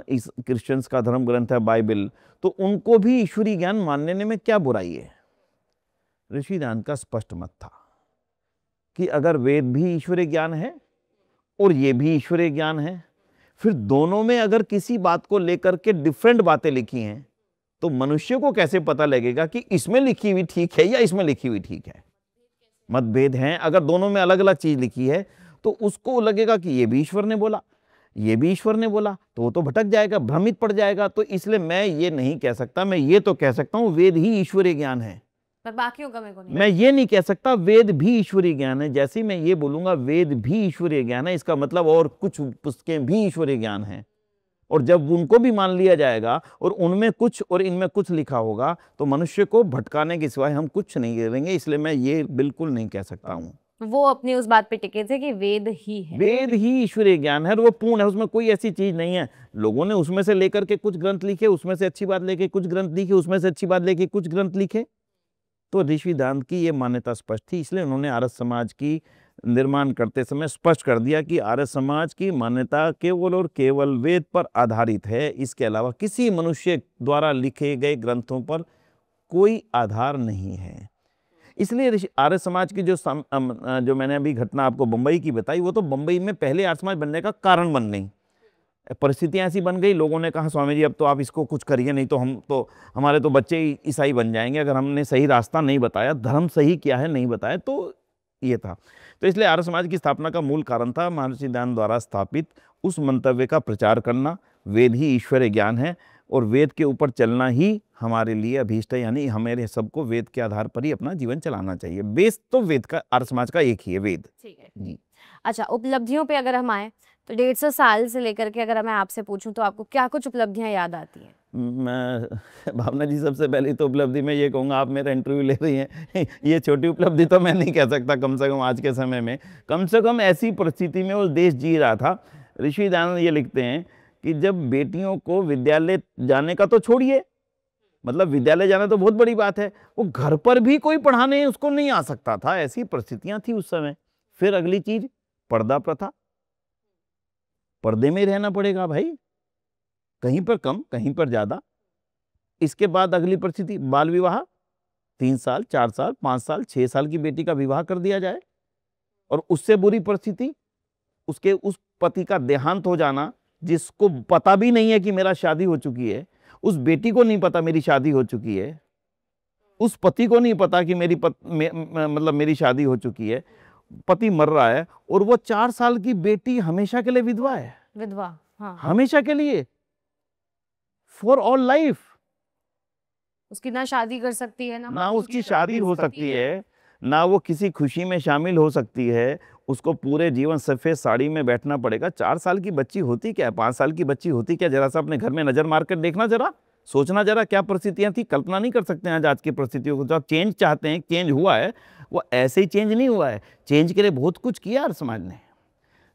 इस क्रिश्चियंस का धर्म ग्रंथ है बाइबल, तो उनको भी ईश्वरीय ज्ञान मान लेने में क्या बुराई है? ऋषिदान का स्पष्ट मत था कि अगर वेद भी ईश्वरीय ज्ञान है और ये भी ईश्वरीय ज्ञान है, फिर दोनों में अगर किसी बात को लेकर के डिफरेंट बातें लिखी हैं तो मनुष्य को कैसे पता लगेगा कि इसमें लिखी हुई ठीक है या इसमें लिखी हुई ठीक है? मतभेद हैं। अगर दोनों में अलग अलग चीज लिखी है तो उसको लगेगा कि ये भी ईश्वर ने बोला, ये भी ईश्वर ने बोला, तो वो तो भटक जाएगा, भ्रमित पड़ जाएगा। तो इसलिए मैं ये नहीं कह सकता, मैं ये तो कह सकता हूं वेद ही ईश्वरीय ज्ञान है, पर बाकियों का मेरे को नहीं। मैं ये नहीं कह सकता वेद भी ईश्वरीय ज्ञान है। जैसे ही मैं ये बोलूंगा वेद भी ईश्वरीय ज्ञान है, इसका मतलब और कुछ पुस्तकें भी ईश्वरीय ज्ञान है। और जब उनको भी मान लिया जाएगा और उनमें कुछ और इनमें कुछ लिखा होगा तो मनुष्य को भटकाने के सिवाय हम कुछ नहीं करेंगे। इसलिए मैं ये बिल्कुल नहीं कह सकता हूं। वो अपनी उस बात पे टिके थे कि वेद ही है, वेद ही ईश्वरीय ज्ञान है और वो पूर्ण है, उसमें कोई ऐसी चीज नहीं है। लोगों ने उसमें से लेकर के कुछ ग्रंथ लिखे, उसमें से अच्छी बात लेके कुछ ग्रंथ लिखे, उसमें से अच्छी बात लेके कुछ ग्रंथ लिखे। तो ऋषिदान की ये मान्यता स्पष्ट थी, इसलिए उन्होंने आर्य समाज की निर्माण करते समय स्पष्ट कर दिया कि आर्य समाज की मान्यता केवल और केवल वेद पर आधारित है, इसके अलावा किसी मनुष्य द्वारा लिखे गए ग्रंथों पर कोई आधार नहीं है। इसलिए आर्य समाज की जो मैंने अभी घटना आपको बंबई की बताई, वो तो बंबई में पहले आर्य समाज बनने का कारण बन गई। परिस्थितियां ऐसी बन गई, लोगों ने कहा स्वामी जी अब तो आप इसको कुछ करिए, नहीं तो हमारे तो बच्चे ही ईसाई बन जाएंगे अगर हमने सही रास्ता नहीं बताया, धर्म सही क्या है नहीं बताया। तो ये था। तो इसलिए आर्य समाज की स्थापना का मूल कारण था महर्षि दयानंद द्वारा स्थापित उस मंतव्य का प्रचार करना, वेद ही ईश्वरीय ज्ञान है और वेद के ऊपर चलना ही हमारे लिए अभीष्ट है, यानी हमारे सबको वेद के आधार पर ही अपना जीवन चलाना चाहिए। बेस तो वेद का, आर्य समाज का एक ही है, वेद। ठीक है जी। अच्छा, उपलब्धियों पे अगर हम आए तो 150 साल से लेकर के अगर मैं आपसे पूछूं तो आपको क्या कुछ उपलब्धियां याद आती हैं? मैं भावना जी सबसे पहली तो उपलब्धि में ये कहूँगा, आप मेरा इंटरव्यू ले रही हैं ये छोटी उपलब्धि तो मैं नहीं कह सकता, कम से कम आज के समय में, कम से कम ऐसी परिस्थिति में वो देश जी रहा था। ऋषि दयानंद ये लिखते हैं कि जब बेटियों को विद्यालय जाने का तो छोड़िए, मतलब विद्यालय जाना तो बहुत बड़ी बात है, वो घर पर भी कोई पढ़ाने उसको नहीं आ सकता था, ऐसी परिस्थितियां थी उस समय। फिर अगली चीज पर्दा प्रथा, पर्दे में रहना पड़ेगा भाई, कहीं पर कम कहीं पर ज्यादा। इसके बाद अगली परिस्थिति बाल विवाह, 3 साल 4 साल 5 साल 6 साल की बेटी का विवाह कर दिया जाए। और उससे बुरी परिस्थिति उसके उस पति का देहांत हो जाना, जिसको पता भी नहीं है कि मेरा शादी हो चुकी है, उस बेटी को नहीं पता मेरी शादी हो चुकी है, उस पति को नहीं पता कि मतलब मेरी शादी हो चुकी है, पति मर रहा है और वो 4 साल की बेटी हमेशा के लिए विधवा है। विधवा, हाँ। हमेशा के लिए, फॉर ऑल लाइफ। उसकी ना शादी कर सकती है ना उसकी शादी हो सकती है, ना वो किसी खुशी में शामिल हो सकती है, उसको पूरे जीवन सफेद साड़ी में बैठना पड़ेगा। 4 साल की बच्ची होती क्या, 5 साल की बच्ची होती क्या, जरा सा अपने घर में नजर मार कर देखना, जरा सोचना, जरा क्या परिस्थितियां थी, कल्पना नहीं कर सकते हैं आज की परिस्थितियों को। जो आप चेंज चाहते हैं, चेंज हुआ है, वो ऐसे ही चेंज नहीं हुआ है, चेंज के लिए बहुत कुछ किया आर्य समाज ने।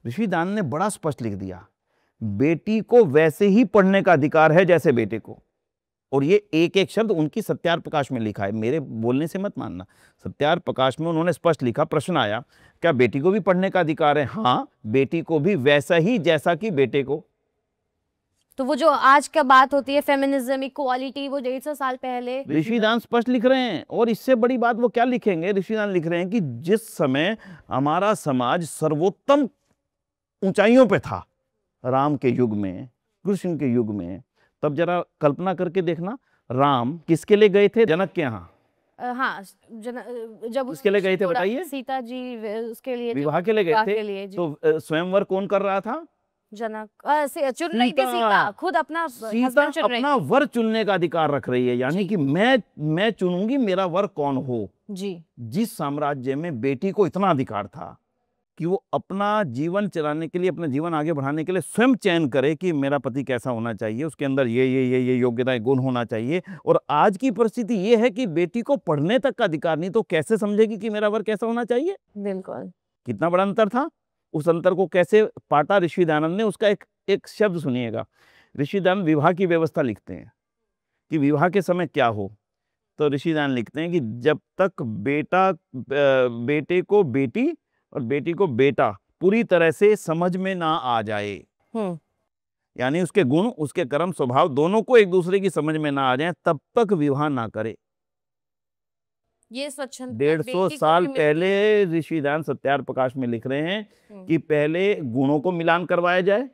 ऋषि दयानंद ने बड़ा स्पष्ट लिख दिया, बेटी को वैसे ही पढ़ने का अधिकार है जैसे बेटे को। और ये एक एक शब्द उनकी सत्यार्थ प्रकाश में लिखा है, मेरे बोलने से मत मानना, सत्यार्थ प्रकाश में उन्होंने स्पष्ट लिखा। प्रश्न आया, क्या बेटी को भी पढ़ने का अधिकार है? हाँ, बेटी को भी वैसा ही जैसा कि बेटे को। तो वो जो आज का बात होती है फेमिनिज्म, इक्वालिटी, वो 150 साल पहले ऋषि दयानंद स्पष्ट लिख रहे हैं। और इससे बड़ी बात वो क्या लिखेंगे, ऋषि दयानंद लिख रहे हैं कि जिस समय हमारा समाज सर्वोत्तम ऊंचाइयों पे था, राम के युग में, कृष्ण के युग में, तब जरा कल्पना करके देखना, राम किसके लिए गए थे? जनक के यहाँ। हाँ, जब किसके लिए गए थे बताइए? सीता जी उसके लिए, विवाह के लिए गए थे। लिए तो स्वयंवर कौन कर रहा था? जनक चुन रही थी सीता, खुद अपना सीता अपना वर चुनने का अधिकार रख रही है, यानी कि मैं चुनूंगी मेरा वर कौन हो जी। जिस साम्राज्य में बेटी को इतना अधिकार था कि वो अपना जीवन चलाने के लिए, अपना जीवन आगे बढ़ाने के लिए स्वयं चयन करे कि मेरा पति कैसा होना चाहिए, उसके अंदर ये योग्यता गुण होना चाहिए। और आज की परिस्थिति ये है कि बेटी को पढ़ने तक का अधिकार नहीं, तो कैसे समझेगी कि मेरा वर कैसा होना चाहिए? बिल्कुल। कितना बड़ा अंतर था। उस अंतर को कैसे पाटा ऋषि दयानंद ने, उसका एक शब्द सुनिएगा। ऋषि दयानंद विवाह की व्यवस्था लिखते हैं कि विवाह के समय क्या हो। तो ऋषि दयानंद लिखते हैं कि जब तक बेटे को बेटी और बेटी को बेटा पूरी तरह से समझ में ना आ जाए, यानी उसके गुण, उसके कर्म, स्वभाव दोनों को एक दूसरे की समझ में ना आ जाए, तब तक विवाह ना करे। ये स्वच्छंद 150 साल पहले ऋषि दयानंद सत्यार्थ प्रकाश में लिख रहे हैं कि पहले गुणों को मिलान करवाया जाए,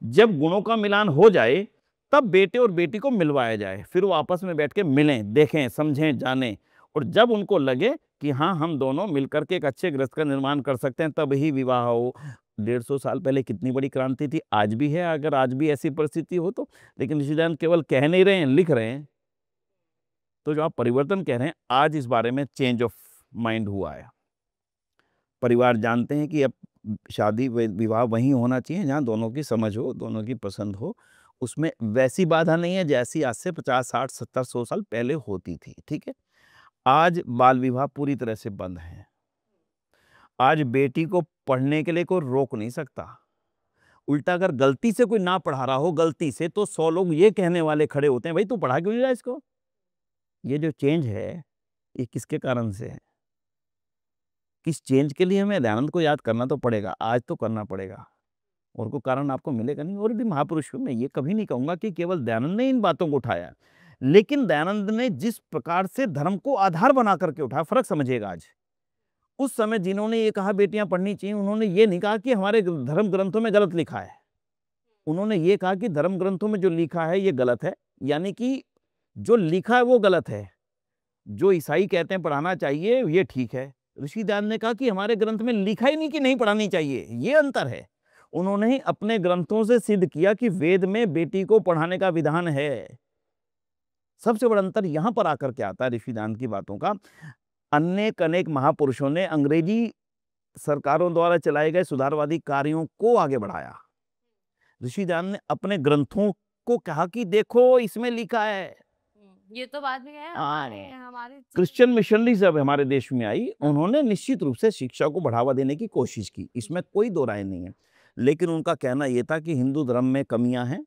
जब गुणों का मिलान हो जाए तब बेटे और बेटी को मिलवाया जाए, फिर वो आपस में बैठ के मिलें, देखें, समझें, जानें। और जब उनको लगे कि हाँ हम दोनों मिलकर के एक अच्छे गृहस्थ का निर्माण कर सकते हैं, तब ही विवाह हो। 150 साल पहले कितनी बड़ी क्रांति थी, आज भी है, अगर आज भी ऐसी परिस्थिति हो तो। लेकिन ऋषि दयानंद केवल कह नहीं रहे हैं, लिख रहे हैं। तो जो आप परिवर्तन कह रहे हैं, आज इस बारे में चेंज ऑफ माइंड हुआ है। परिवार जानते हैं कि अब शादी विवाह वहीं होना चाहिए जहाँ दोनों की समझ हो, दोनों की पसंद हो, उसमें वैसी बाधा नहीं है जैसी आज से 50 60 70 100 साल पहले होती थी। ठीक है, आज बाल विवाह पूरी तरह से बंद है। आज बेटी को पढ़ने के लिए कोई रोक नहीं सकता। उल्टा अगर गलती से कोई ना पढ़ा रहा हो, गलती से, तो 100 लोग ये कहने वाले खड़े होते हैं, भाई तू पढ़ा क्यों नहीं रहा इसको? ये जो चेंज है, ये किसके कारण से है? किस चेंज के लिए हमें दयानंद को याद करना तो पड़ेगा, आज तो करना पड़ेगा, और कोई कारण आपको मिलेगा नहीं। और भी महापुरुष, मैं ये कभी नहीं कहूंगा कि केवल दयानंद ने इन बातों को उठाया। लेकिन दयानंद ने जिस प्रकार से धर्म को आधार बना करके उठाया, फर्क समझिएगा आज। उस समय जिन्होंने ये कहा बेटियां पढ़नी चाहिए, उन्होंने ये नहीं कहा कि हमारे धर्म ग्रंथों में गलत लिखा है। उन्होंने ये कहा कि धर्म ग्रंथों में जो लिखा है ये गलत है, यानी कि जो लिखा है वो गलत है। जो ईसाई कहते हैं पढ़ाना चाहिए ये ठीक है। ऋषि दयानंद ने कहा कि हमारे ग्रंथ में लिखा ही नहीं कि नहीं पढ़ानी चाहिए, ये अंतर है। उन्होंने अपने ग्रंथों से सिद्ध किया कि वेद में बेटी को पढ़ाने का विधान है। सबसे बड़ा अंतर यहां पर आकर के आता है ऋषि दयानंद की बातों का। अनेक अनेक महापुरुषों ने अंग्रेजी सरकारों द्वारा चलाए गए सुधारवादी कार्यों को आगे बढ़ाया। ऋषि दयानंद ने अपने ग्रंथों को कहा कि देखो इसमें लिखा है। ये तो बात भी है, हमारे क्रिश्चियन मिशनरी जब हमारे देश में आई, उन्होंने निश्चित रूप से शिक्षा को बढ़ावा देने की कोशिश की, इसमें कोई दो राय नहीं है। लेकिन उनका कहना यह था कि हिंदू धर्म में कमियां हैं,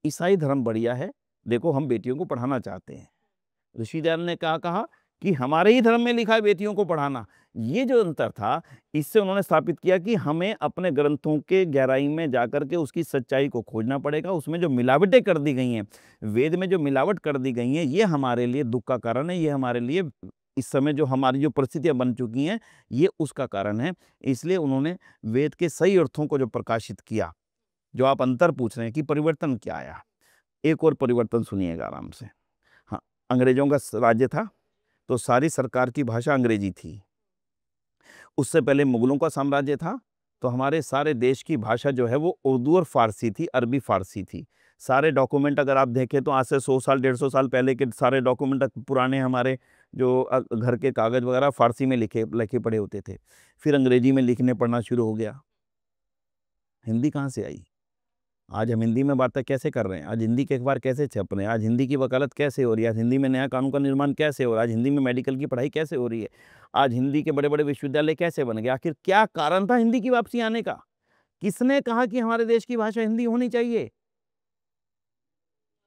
ईसाई धर्म बढ़िया है, देखो हम बेटियों को पढ़ाना चाहते हैं। ऋषि दयानंद ने क्या कहा कि हमारे ही धर्म में लिखा है बेटियों को पढ़ाना। ये जो अंतर था, इससे उन्होंने स्थापित किया कि हमें अपने ग्रंथों के गहराई में जाकर के उसकी सच्चाई को खोजना पड़ेगा। उसमें जो मिलावटें कर दी गई हैं, वेद में जो मिलावट कर दी गई हैं, ये हमारे लिए दुख का कारण है। ये हमारे लिए इस समय जो हमारी जो परिस्थितियां बन चुकी हैं, ये उसका कारण है। इसलिए उन्होंने वेद के सही अर्थों को जो प्रकाशित किया। जो आप अंतर पूछ रहे हैं कि परिवर्तन क्या आया, एक और परिवर्तन सुनिएगा आराम से। हाँ, अंग्रेजों का राज्य था तो सारी सरकार की भाषा अंग्रेजी थी। उससे पहले मुगलों का साम्राज्य था तो हमारे सारे देश की भाषा जो है वो उर्दू और फारसी थी, अरबी फारसी थी। सारे डॉक्यूमेंट अगर आप देखें तो आज से 100 साल 150 साल पहले के सारे डॉक्यूमेंट पुराने हमारे जो घर के कागज वगैरह फारसी में लिखे लिखे पड़े होते थे। फिर अंग्रेजी में लिखने पढ़ना शुरू हो गया। हिंदी कहाँ से आई? आज हम हिंदी में बातें कैसे कर रहे हैं? आज हिंदी के अखबार कैसे छप रहे हैं? आज हिंदी की वकालत कैसे हो रही है? आज हिंदी में नया कानून का निर्माण कैसे हो रहा है? आज हिंदी में मेडिकल की पढ़ाई कैसे हो रही है? आज हिंदी के बड़े बड़े विश्वविद्यालय कैसे बन गए? आखिर क्या कारण था हिंदी की वापसी आने का? किसने कहा कि हमारे देश की भाषा हिंदी होनी चाहिए?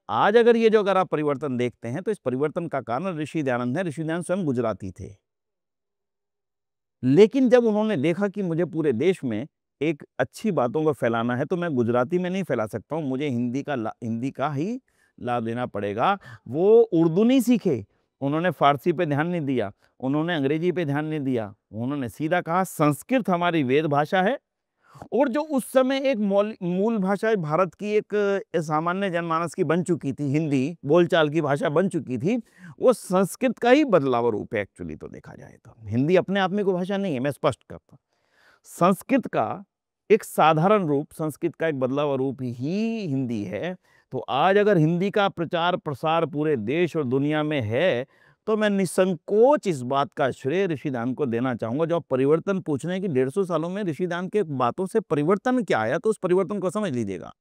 आज अगर आप परिवर्तन देखते हैं तो इस परिवर्तन का कारण ऋषि दयानंद है। ऋषि दयानंद स्वयं गुजराती थे, लेकिन जब उन्होंने देखा कि मुझे पूरे देश में एक अच्छी बातों को फैलाना है तो मैं गुजराती में नहीं फैला सकता हूँ, मुझे हिंदी का ही लाभ देना पड़ेगा। वो उर्दू नहीं सीखे, उन्होंने फारसी पे ध्यान नहीं दिया, उन्होंने अंग्रेजी पे ध्यान नहीं दिया, उन्होंने सीधा कहा संस्कृत हमारी वेद भाषा है। और जो उस समय एक मूल भाषा भारत की एक सामान्य जनमानस की बन चुकी थी, हिंदी बोलचाल की भाषा बन चुकी थी, वो संस्कृत का ही बदलाव रूप है। एक्चुअली तो देखा जाए तो हिंदी अपने आप में कोई भाषा नहीं है, मैं स्पष्ट करता हूँ। संस्कृत का एक साधारण रूप, संस्कृत का एक बदलाव रूप ही हिंदी है। तो आज अगर हिंदी का प्रचार प्रसार पूरे देश और दुनिया में है तो मैं निसंकोच इस बात का श्रेय ऋषिदान को देना चाहूंगा। जो आप परिवर्तन पूछ रहे हैं कि 150 सालों में ऋषिदान के बातों से परिवर्तन क्या आया, तो उस परिवर्तन को समझ लीजिएगा।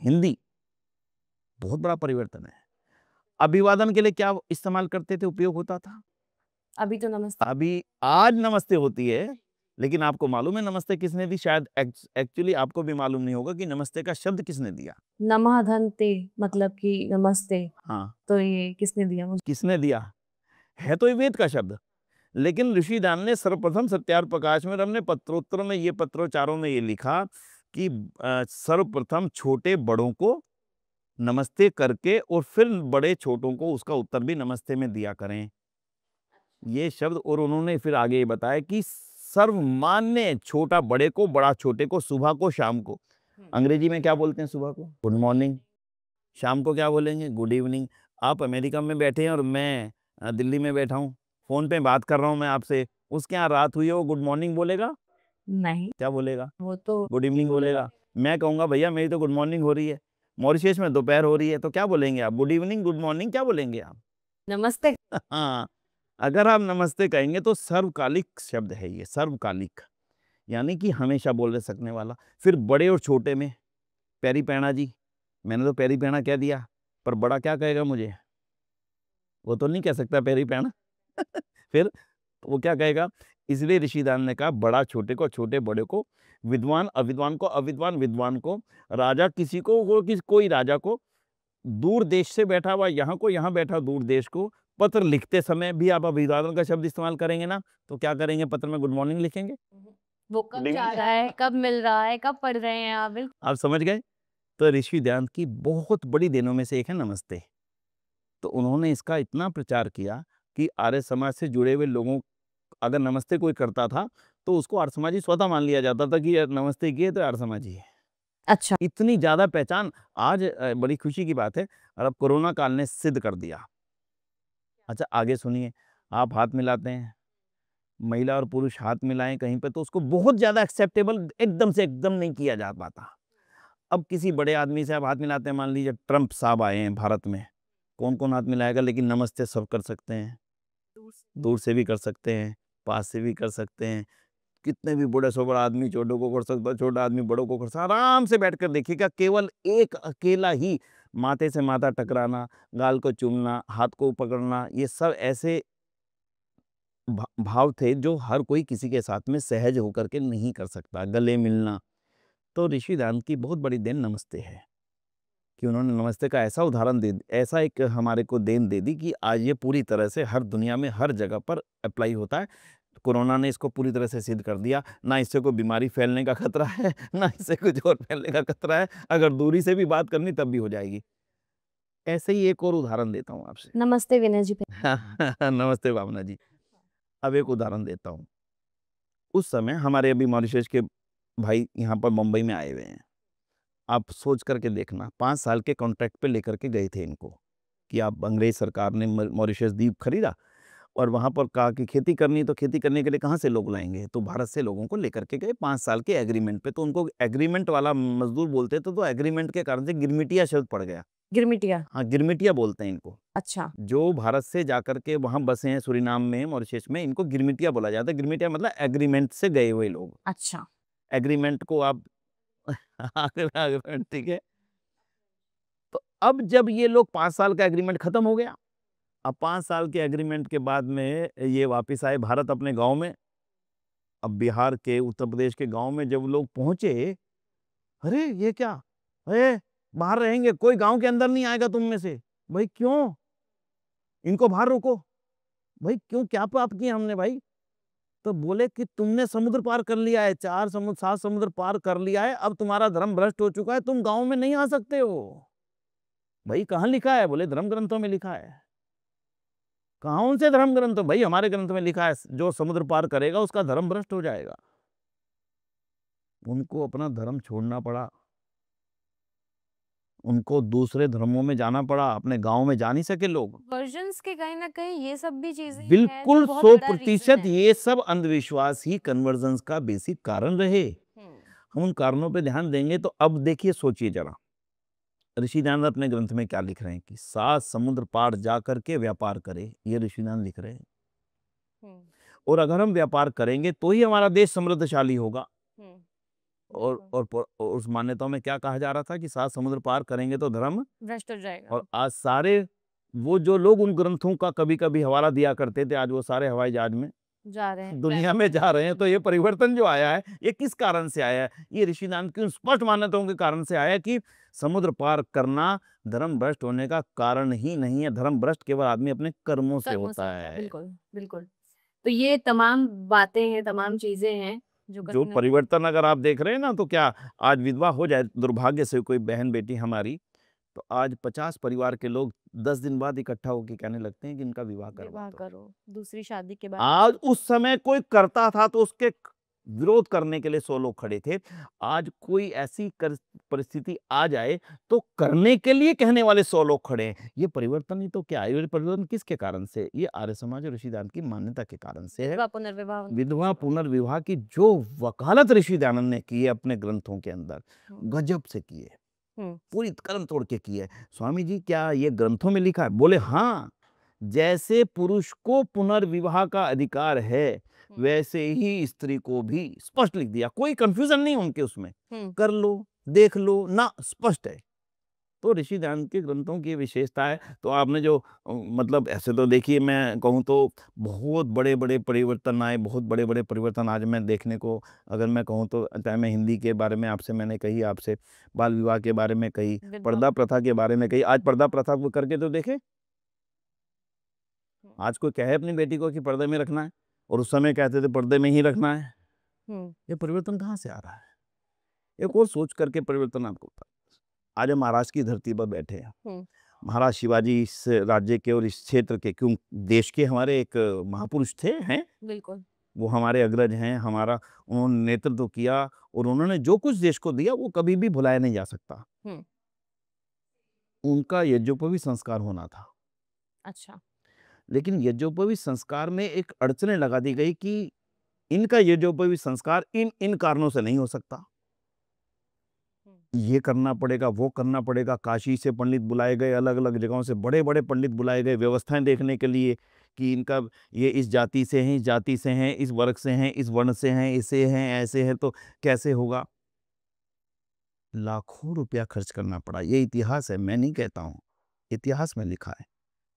हिंदी बहुत बड़ा परिवर्तन है। अभिवादन के लिए क्या इस्तेमाल करते थे, उपयोग होता था? अभी तो नमस्ते। अभी आज नमस्ते होती है, लेकिन आपको मालूम है नमस्ते किसने दी? शायद एक्चुअली आपको भी मालूम नहीं होगा कि नमस्ते का शब्द किसने दिया। नमः धन्ते, मतलब कि नमस्ते। हाँ, तो ये किसने दिया मुझे? किसने दिया? है तो ये वेद का शब्द, लेकिन ऋषिदान ने सर्वप्रथम सत्यार्थ प्रकाश में, हमने पत्रोत्तर में, ये पत्रोचारों में ये लिखा कि सर्वप्रथम छोटे बड़ों को नमस्ते करके और फिर बड़े छोटों को उसका उत्तर भी नमस्ते में दिया करें, ये शब्द। और उन्होंने फिर आगे ये बताया कि सर्वमान्य छोटा बड़े को, बड़ा छोटे को, सुबह को शाम को। अंग्रेजी में क्या बोलते हैं सुबह को? Good morning. शाम को क्या बोलेंगे? Good evening. आप अमेरिका में बैठे हैं और मैं दिल्ली में बैठा हूँ, फोन पे बात कर रहा हूँ मैं आपसे, उसके यहाँ रात हुई है, वो गुड मॉर्निंग बोलेगा? नहीं, क्या बोलेगा? वो तो गुड इवनिंग बोलेगा। मैं कहूँगा भैया मेरी तो गुड मॉर्निंग हो रही है, मॉरिशस में दोपहर हो रही है, तो क्या बोलेंगे आप? गुड इवनिंग, गुड मॉर्निंग क्या बोलेंगे आप? नमस्ते। हाँ, अगर आप नमस्ते कहेंगे तो सर्वकालिक शब्द है ये, सर्वकालिक, यानी कि हमेशा बोल सकने वाला। फिर बड़े और छोटे में पैरी पैणा जी, मैंने तो पैरी पैणा कह दिया, पर बड़ा क्या कहेगा मुझे? वो तो नहीं कह सकता पैरी पैणा फिर वो क्या कहेगा? इसलिए ऋषिदान ने कहा बड़ा छोटे को, छोटे बड़े को, विद्वान अविद्वान को, अविद्वान विद्वान को, राजा किसी को, कोई राजा को, दूर देश से बैठा हुआ यहाँ को, यहाँ बैठा दूर देश को। पत्र लिखते समय भी आप अभिवादन का शब्द इस्तेमाल करेंगे ना, तो क्या करेंगे? पत्र में गुड मॉर्निंग लिखेंगे? वो कब जा रहा है, कब मिल रहा है, कब पढ़ रहे हैं आप? बिल्कुल। आप समझ गए? तो ऋषि दयानंद की बहुत बड़ी देनों में से एक है नमस्ते। तो उन्होंने इसका इतना प्रचार किया कि आर्य समाज से जुड़े हुए लोगों, अगर नमस्ते कोई करता था तो उसको आर्य समाजी स्वतः मान लिया जाता था कि ये नमस्ते किए तो आर्य समाजी है। अच्छा। इतनी ज्यादा पहचान आज बड़ी खुशी की बात है, और अब कोरोना काल ने सिद्ध कर दिया। अच्छा आगे सुनिए, आप हाथ मिलाते हैं, महिला और पुरुष हाथ मिलाएं कहीं पे, तो उसको बहुत ज्यादा एक्सेप्टेबल एकदम से एकदम नहीं किया जा पाता। अब किसी बड़े आदमी से आप हाथ मिलाते हैं, मान लीजिए ट्रंप साहब आए हैं भारत में, कौन कौन हाथ मिलाएगा? लेकिन नमस्ते सब कर सकते हैं, दूर से भी कर सकते हैं, पास से भी कर सकते हैं। कितने भी बड़े से बड़ा आदमी छोटों को कर सकता है, छोटा आदमी बड़ों को कर सकता है। आराम से बैठकर देखिएगा, केवल एक अकेला ही माथे से माथा टकराना, गाल को चूमना, हाथ को पकड़ना, ये सब ऐसे भाव थे जो हर कोई किसी के साथ में सहज होकर के नहीं कर सकता। गले मिलना, तो ऋषि दान की बहुत बड़ी देन नमस्ते है कि उन्होंने नमस्ते का ऐसा उदाहरण दे, ऐसा एक हमारे को देन दे दी कि आज ये पूरी तरह से हर दुनिया में हर जगह पर अप्लाई होता है। कोरोना ने इसको पूरी तरह से सिद्ध कर दिया, ना इससे कोई बीमारी फैलने का खतरा है, ना इससे कुछ और फैलने का खतरा है। अगर दूरी से भी बात करनी तब भी हो जाएगी। ऐसे ही एक और उदाहरण देता हूँ आपसे। नमस्ते विनय जी। नमस्ते भावना जी। अब एक उदाहरण देता हूँ। उस समय हमारे अभी मॉरिशस के भाई यहाँ पर मुंबई में आए हुए हैं। आप सोच करके देखना, 5 साल के कॉन्ट्रैक्ट पे लेकर के गए थे इनको कि आप, अंग्रेज सरकार ने मॉरिशस द्वीप खरीदा और वहाँ पर कहा कि खेती करनी, तो खेती करने के लिए कहाँ से लोग लाएंगे? तो भारत से लोगों को लेकर के गए 5 साल के एग्रीमेंट पे। तो उनको एग्रीमेंट वाला मजदूर बोलते थे, तो एग्रीमेंट के कारण से गिरमिटिया शब्द पड़ गया। गिरमिटिया। हाँ, गिरमिटिया बोलते हैं इनको। अच्छा। जो भारत से जाकर के वहाँ बसे हैं सूरीनाम में, मॉरिशस में, इनको गिरमिटिया बोला जाता है। गिरमिटिया मतलब एग्रीमेंट से गए हुए लोग। अच्छा। एग्रीमेंट को आप एग्रीमेंट, ठीक है। तो अब जब ये लोग 5 साल का एग्रीमेंट खत्म हो गया, अब 5 साल के एग्रीमेंट के बाद में ये वापस आए भारत अपने गांव में। अब बिहार के, उत्तर प्रदेश के गांव में जब लोग पहुंचे, अरे ये क्या, अरे बाहर रहेंगे, कोई गांव के अंदर नहीं आएगा तुम में से। भाई क्यों? इनको बाहर रोको। भाई क्यों, क्या पाप किया हमने भाई? तो बोले कि तुमने समुद्र पार कर लिया है, 4 समुद्र 7 समुद्र पार कर लिया है, अब तुम्हारा धर्म भ्रष्ट हो चुका है, तुम गांव में नहीं आ सकते हो। भाई कहाँ लिखा है? बोले धर्म ग्रंथों में लिखा है। कौन से धर्म ग्रंथ? भाई हमारे ग्रंथ में लिखा है, जो समुद्र पार करेगा उसका धर्म भ्रष्ट हो जाएगा। उनको अपना धर्म छोड़ना पड़ा, उनको दूसरे धर्मों में जाना पड़ा, अपने गांव में जा नहीं सके लोग। वर्जन्स के कहीं ना कहीं ये सब भी चीजें हैं जो बिल्कुल बहुत बड़ा रीजन 100% है। ये सब अंधविश्वास ही कन्वर्जन्स का बेसिक कारण रहे। हम उन कारणों पे ध्यान देंगे तो अब देखिए, सोचिए जरा, ऋषिदान अपने ग्रंथ में क्या लिख रहे हैं कि 7 समुद्र पार जा करके व्यापार करे, ये ऋषिदान लिख रहे हैं। और अगर हम व्यापार करेंगे तो ही हमारा देश समृद्धशाली होगा। और उस मान्यताओं में क्या कहा जा रहा था कि 7 समुद्र पार करेंगे तो धर्म भ्रष्ट हो जाएगा। और आज सारे वो जो लोग उन ग्रंथों का कभी कभी हवाला दिया करते थे, आज वो सारे हवाई जहाज में जा रहे हैं, दुनिया में जा रहे हैं। तो ये परिवर्तन जो आया है, ये किस कारण से आया है? ये ऋषिदान की उन स्पष्ट मान्यताओं के कारण से आया है कि समुद्र पार करना धर्म भ्रष्ट होने का कारण ही नहीं है। धर्म भ्रष्ट केवल आदमी अपने कर्मों से होता है। बिल्कुल बिल्कुल। तो ये तमाम बातें हैं, तमाम चीजें हैं जो जो कहीं ना परिवर्तन अगर आप देख रहे हैं ना, तो क्या आज विधवा हो जाए दुर्भाग्य से कोई बहन बेटी हमारी, तो आज 50 परिवार के लोग 10 दिन बाद इकट्ठा होकर कहने लगते हैं कि इनका विवाह करवा विवाह दो। करो, दूसरी शादी के बाद। आज उस समय कोई करता था तो उसके विरोध करने के लिए 100 लोग खड़े थे। आज कोई ऐसी परिस्थिति आ जाए तो करने के लिए कहने वाले 100 लोग खड़े हैं। ये परिवर्तन ही तो क्या है? ये परिवर्तन किसके कारण से? ये आर्य समाज और ऋषिदान की मान्यता के कारण से है। विधवा पुनर्विवाह। विधवा पुनर्विवाह की जो वकालत ऋषिदानंद ने की है अपने ग्रंथों के अंदर, गजब से की है, पूरी कलम तोड़ के की है। स्वामी जी क्या ये ग्रंथों में लिखा है? बोले हाँ, जैसे पुरुष को पुनर्विवाह का अधिकार है वैसे ही स्त्री को भी स्पष्ट लिख दिया, कोई कंफ्यूजन नहीं उनके उसमें। कर लो, देख लो ना, स्पष्ट है। तो ऋषिदान के ग्रंथों की विशेषता है। तो आपने जो मतलब ऐसे तो देखिए, मैं कहूँ तो बहुत बड़े बड़े परिवर्तन आए, बहुत बड़े बड़े परिवर्तन आज मैं देखने को, अगर मैं कहूँ तो, चाहे मैं हिंदी के बारे में आपसे मैंने कही, आपसे बाल विवाह के बारे में कही, पर्दा प्रथा के बारे में कही। आज पर्दा प्रथा को करके तो देखे, आज कोई कहे अपनी बेटी को कि पर्दे में रखना है, और उस समय कहते थे पर्दे में ही रखना है। ये परिवर्तन कहाँ से आ रहा है? एक और सोच करके परिवर्तन आपको, आज हम महाराष्ट्र की धरती पर बैठे हैं। महाराज शिवाजी इस राज्य के और इस क्षेत्र के, क्यों देश के हमारे एक महापुरुष थे, हैं, बिल्कुल। वो हमारे अग्रज हैं, हमारा उन्होंने नेतृत्व किया और उन्होंने जो कुछ देश को दिया वो कभी भी भुलाया नहीं जा सकता। उनका यज्ञोपवीत संस्कार होना था। अच्छा। लेकिन यज्ञोपवीत संस्कार में एक अड़चने लगा दी गई कि इनका यज्ञोपवीत संस्कार इन कारणों से नहीं हो सकता, ये करना पड़ेगा, वो करना पड़ेगा। काशी से पंडित बुलाए गए, अलग अलग जगहों से बड़े बड़े पंडित बुलाए गए व्यवस्थाएं देखने के लिए कि इनका ये इस जाति से हैं, इस जाति से हैं, इस वर्ग से हैं, इस वर्ण से हैं, ऐसे हैं, ऐसे हैं, तो कैसे होगा। लाखों रुपया खर्च करना पड़ा। ये इतिहास है, मैं नहीं कहता हूँ, इतिहास में लिखा है।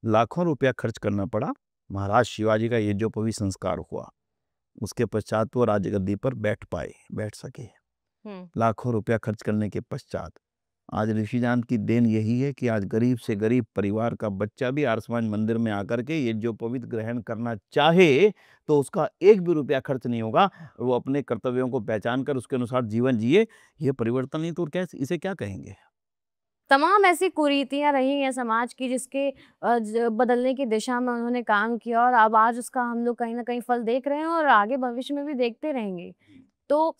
लाखों रुपया खर्च करना पड़ा, महाराज शिवाजी का यज्ञोपवीत संस्कार हुआ। उसके पश्चात वो राजगद्दी पर बैठ सके। लाखों रुपया खर्च करने के पश्चात आज ऋषिदान की देन यही है कि आज गरीब से गरीब परिवार का बच्चा भी आर्य समाज मंदिर में आकर के यज्ञोपवीत ग्रहण करना चाहे तो उसका एक भी रुपया खर्च नहीं होगा। वो अपने कर्तव्यों को पहचान कर उसके अनुसार जीवन जिए। ये परिवर्तन नहीं तो कैसे, इसे क्या कहेंगे। तमाम ऐसी कुरीतियां रही हैं समाज की जिसके बदलने की दिशा में उन्होंने काम किया और अब आज उसका हम लोग कहीं ना कहीं फल देख रहे हैं और आगे भविष्य में भी देखते रहेंगे। तो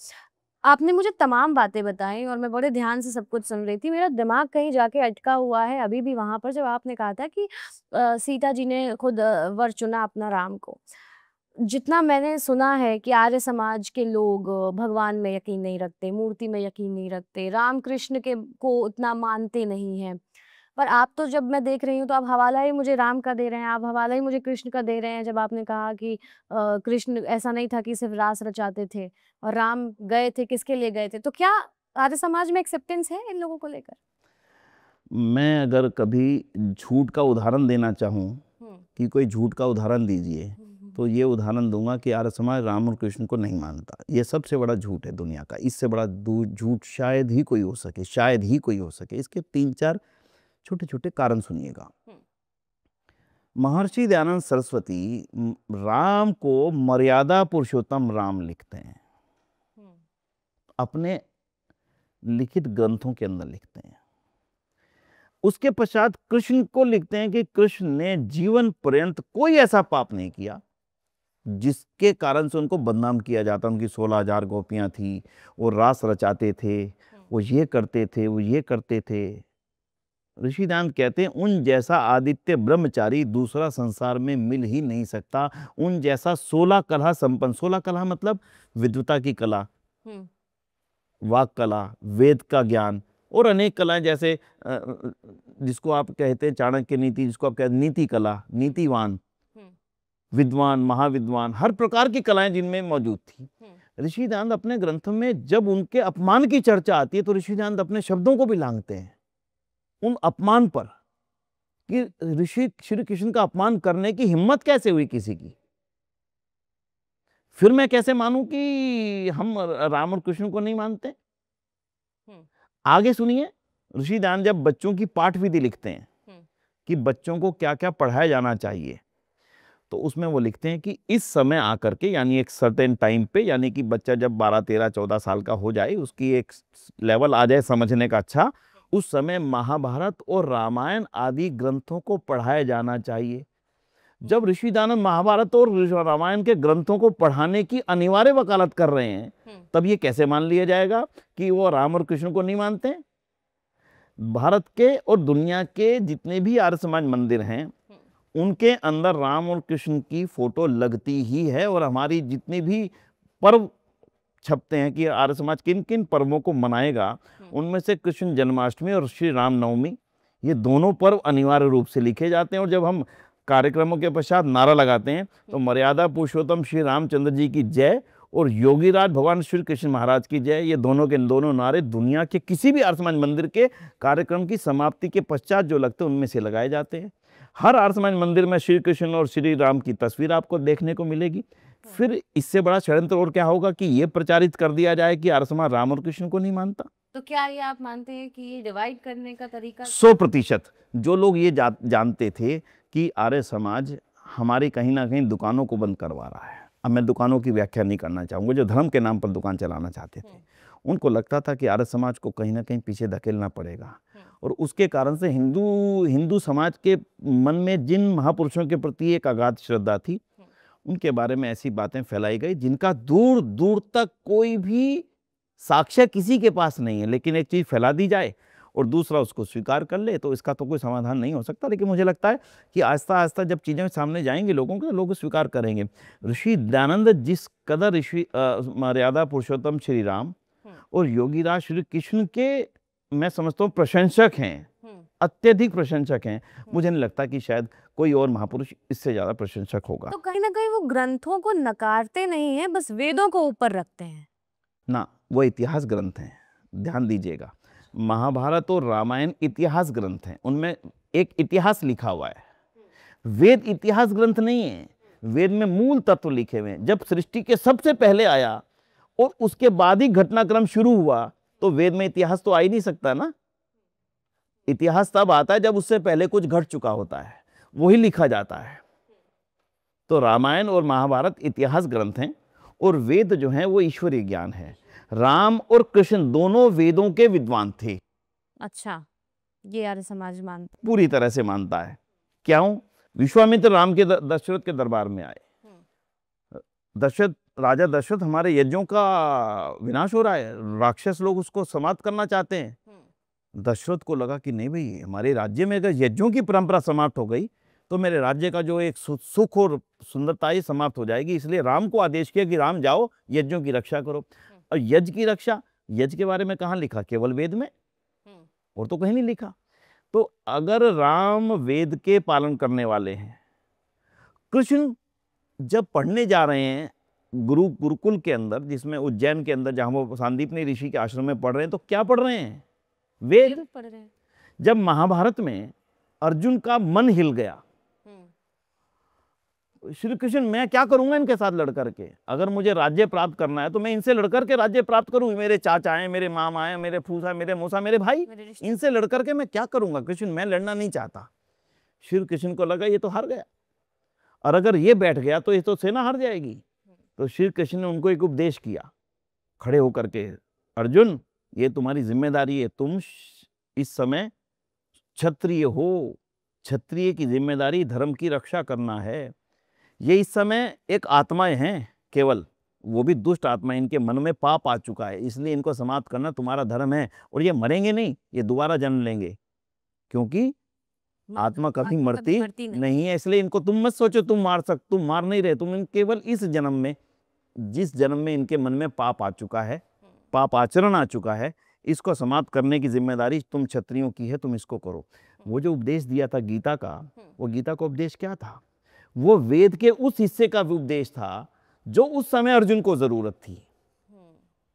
आपने मुझे तमाम बातें बताई और मैं बड़े ध्यान से सब कुछ सुन रही थी। मेरा दिमाग कहीं जाके अटका हुआ है अभी भी वहां पर, जब आपने कहा था कि सीता जी ने खुद वर चुना अपना राम को। जितना मैंने सुना है कि आर्य समाज के लोग भगवान में यकीन नहीं रखते, मूर्ति में यकीन नहीं रखते, राम कृष्ण के को उतना मानते नहीं हैं। पर आप तो जब मैं देख रही हूँ तो आप हवाला ही मुझे राम का दे रहे हैं, आप हवाला ही मुझे कृष्ण का दे रहे हैं। जब आपने कहा कि कृष्ण ऐसा नहीं था कि सिर्फ रास रचाते थे और राम गए थे, किसके लिए गए थे, तो क्या आर्य समाज में एक्सेप्टेंस है इन लोगों को लेकर? मैं अगर कभी झूठ का उदाहरण देना चाहूँ कि कोई झूठ का उदाहरण दीजिए तो ये उदाहरण दूंगा कि आर्य समाज राम और कृष्ण को नहीं मानता। ये सबसे बड़ा झूठ है दुनिया का। इससे बड़ा झूठ शायद ही कोई हो सके, शायद ही कोई हो सके। इसके 3-4 छोटे छोटे कारण सुनिएगा। महर्षि दयानंद सरस्वती राम को मर्यादा पुरुषोत्तम राम लिखते हैं, अपने लिखित ग्रंथों के अंदर लिखते हैं। उसके पश्चात कृष्ण को लिखते हैं कि कृष्ण ने जीवन पर्यंत कोई ऐसा पाप नहीं किया जिसके कारण से उनको बदनाम किया जाता। उनकी 16,000 गोपियां थी, वो रास रचाते थे, वो ये करते थे, वो ये करते थे। ऋषिदान कहते हैं उन जैसा आदित्य ब्रह्मचारी दूसरा संसार में मिल ही नहीं सकता। उन जैसा 16 कला संपन्न, 16 कला मतलब विद्वता की कला, वाक कला, वेद का ज्ञान और अनेक कलाएं, जैसे जिसको आप कहते हैं चाणक्य नीति, जिसको आप कहते हैं नीति कला, नीतिवान, विद्वान, महाविद्वान, हर प्रकार की कलाएं जिनमें मौजूद थी। ऋषिदान अपने ग्रंथ में जब उनके अपमान की चर्चा आती है तो ऋषिदान अपने शब्दों को भी लांघते हैं उन अपमान पर कि ऋषि श्री कृष्ण का अपमान करने की हिम्मत कैसे हुई किसी की। फिर मैं कैसे मानूं कि हम राम और कृष्ण को नहीं मानते। आगे सुनिए, ऋषिदान जब बच्चों की पाठ विधि लिखते हैं कि बच्चों को क्या क्या पढ़ाया जाना चाहिए तो उसमें वो लिखते हैं कि इस समय आकर के, यानी एक सर्टेन टाइम पे, यानी कि बच्चा जब 12, 13, 14 साल का हो जाए, उसकी एक लेवल आ जाए समझने का, अच्छा, उस समय महाभारत और रामायण आदि ग्रंथों को पढ़ाया जाना चाहिए। जब ऋषिदानंद महाभारत और रामायण के ग्रंथों को पढ़ाने की अनिवार्य वकालत कर रहे हैं, तब ये कैसे मान लिया जाएगा कि वो राम और कृष्ण को नहीं मानते। भारत के और दुनिया के जितने भी आर्य समाज मंदिर हैं उनके अंदर राम और कृष्ण की फोटो लगती ही है। और हमारी जितनी भी पर्व छपते हैं कि आर्य समाज किन किन पर्वों को मनाएगा, उनमें से कृष्ण जन्माष्टमी और श्री राम नवमी, ये दोनों पर्व अनिवार्य रूप से लिखे जाते हैं। और जब हम कार्यक्रमों के पश्चात नारा लगाते हैं तो मर्यादा पुरुषोत्तम श्री रामचंद्र जी की जय और योगीराज भगवान श्री कृष्ण महाराज की जय, ये दोनों के दोनों नारे दुनिया के किसी भी आर्य समाज मंदिर के कार्यक्रम की समाप्ति के पश्चात जो लगते हैं उनमें से लगाए जाते हैं। हर आर्य समाज मंदिर में श्री कृष्ण और श्री राम की तस्वीर आपको देखने को मिलेगी। फिर इससे बड़ा षड्यंत्र और क्या होगा कि ये प्रचारित कर दिया जाए कि आर्य समाज राम और कृष्ण को नहीं मानता। तो क्या ये आप मानते हैं कि ये डिवाइड करने का तरीका? 100% जो लोग ये जानते थे कि आर्य समाज हमारी कहीं ना कहीं दुकानों को बंद करवा रहा है, अब मैं दुकानों की व्याख्या नहीं करना चाहूँगा, जो धर्म के नाम पर दुकान चलाना चाहते थे, उनको लगता था कि आर्य समाज को कहीं ना कहीं पीछे धकेलना पड़ेगा, और उसके कारण से हिंदू समाज के मन में जिन महापुरुषों के प्रति एक अगाध श्रद्धा थी, उनके बारे में ऐसी बातें फैलाई गई जिनका दूर दूर तक कोई भी साक्ष्य किसी के पास नहीं है। लेकिन एक चीज फैला दी जाए और दूसरा उसको स्वीकार कर ले तो इसका तो कोई समाधान नहीं हो सकता। लेकिन मुझे लगता है कि आहिस्ता आहिस्ता जब चीजें सामने जाएंगी लोगों के, लोग स्वीकार करेंगे। ऋषि दयानंद जिस कदर ऋषि मर्यादा पुरुषोत्तम श्री राम और योगीराज श्री कृष्ण के मैं समझता हूँ प्रशंसक हैं, अत्यधिक प्रशंसक हैं, मुझे नहीं लगता कि शायद कोई और महापुरुष इससे ज्यादा प्रशंसक होगा। तो कहीं ना कहीं वो ग्रंथों को नकारते नहीं है, बस वेदों को ऊपर रखते हैं ना। वो इतिहास ग्रंथ हैं, ध्यान दीजिएगा। महाभारत और रामायण इतिहास ग्रंथ हैं, उनमें एक इतिहास लिखा हुआ है। वेद इतिहास ग्रंथ नहीं है, वेद में मूल तत्व लिखे हुए हैं। जब सृष्टि के सबसे पहले आया और उसके बाद ही घटनाक्रम शुरू हुआ, तो वेद में इतिहास तो आ ही नहीं सकता ना। इतिहास तब आता है जब उससे पहले कुछ घट चुका होता है, वही लिखा जाता है। तो रामायण और महाभारत इतिहास ग्रंथ हैं और वेद जो हैं वो ईश्वरीय ज्ञान है। राम और कृष्ण दोनों वेदों के विद्वान थे। अच्छा, ये आर्य समाज मानता पूरी तरह से मानता है। क्यों? विश्वामित्र राम के दशरथ के दरबार में आए। राजा दशरथ, हमारे यज्ञों का विनाश हो रहा है, राक्षस लोग उसको समाप्त करना चाहते हैं। दशरथ को लगा कि नहीं भाई, हमारे राज्य में अगर यज्ञों की परंपरा समाप्त हो गई तो मेरे राज्य का जो एक सुख और सुंदरता ही समाप्त हो जाएगी। इसलिए राम को आदेश किया कि राम जाओ यज्ञों की रक्षा करो। और यज्ञ की रक्षा, यज्ञ के बारे में कहाँ लिखा? केवल वेद में, और तो कहीं नहीं लिखा। तो अगर राम वेद के पालन करने वाले हैं, कृष्ण जब पढ़ने जा रहे हैं गुरुकुल के अंदर, जिसमें उज्जैन के अंदर जहां वो सांदीपनी ऋषि के आश्रम में पढ़ रहे हैं, तो क्या पढ़ रहे हैं? वेद पढ़ रहे हैं। जब महाभारत में अर्जुन का मन हिल गया, श्री कृष्ण मैं क्या करूंगा इनके साथ लड़ करके? अगर मुझे राज्य प्राप्त करना है तो मैं इनसे लड़कर के राज्य प्राप्त करूं। मेरे चाचा हैं, मेरे मामा हैं, मेरे फूफा, मेरे मौसा, मेरे भाई, इनसे लड़कर के मैं क्या करूंगा? कृष्ण मैं लड़ना नहीं चाहता। श्री कृष्ण को लगा ये तो हार गया, और अगर ये बैठ गया तो ये तो सेना हार जाएगी। तो श्री कृष्ण ने उनको एक उपदेश किया खड़े होकर के, अर्जुन ये तुम्हारी जिम्मेदारी है, तुम इस समय क्षत्रिय हो, क्षत्रिय की जिम्मेदारी धर्म की रक्षा करना है। ये इस समय एक आत्माएं हैं केवल, वो भी दुष्ट आत्मा, इनके मन में पाप आ चुका है, इसलिए इनको समाप्त करना तुम्हारा धर्म है। और ये मरेंगे नहीं, ये दोबारा जन्म लेंगे, क्योंकि आत्मा कभी मरती नहीं है। इसलिए इनको तुम मत सोचो तुम मार नहीं रहे, तुम केवल इस जन्म में, जिस जन्म में इनके मन में पाप आ चुका है, पाप आचरण आ चुका है, इसको समाप्त करने की जिम्मेदारी तुम क्षत्रियों की है, तुम इसको करो। वो जो उपदेश दिया था गीता का, वो गीता का उपदेश क्या था? वो वेद के उस हिस्से का उपदेश था जो उस समय अर्जुन को जरूरत थी।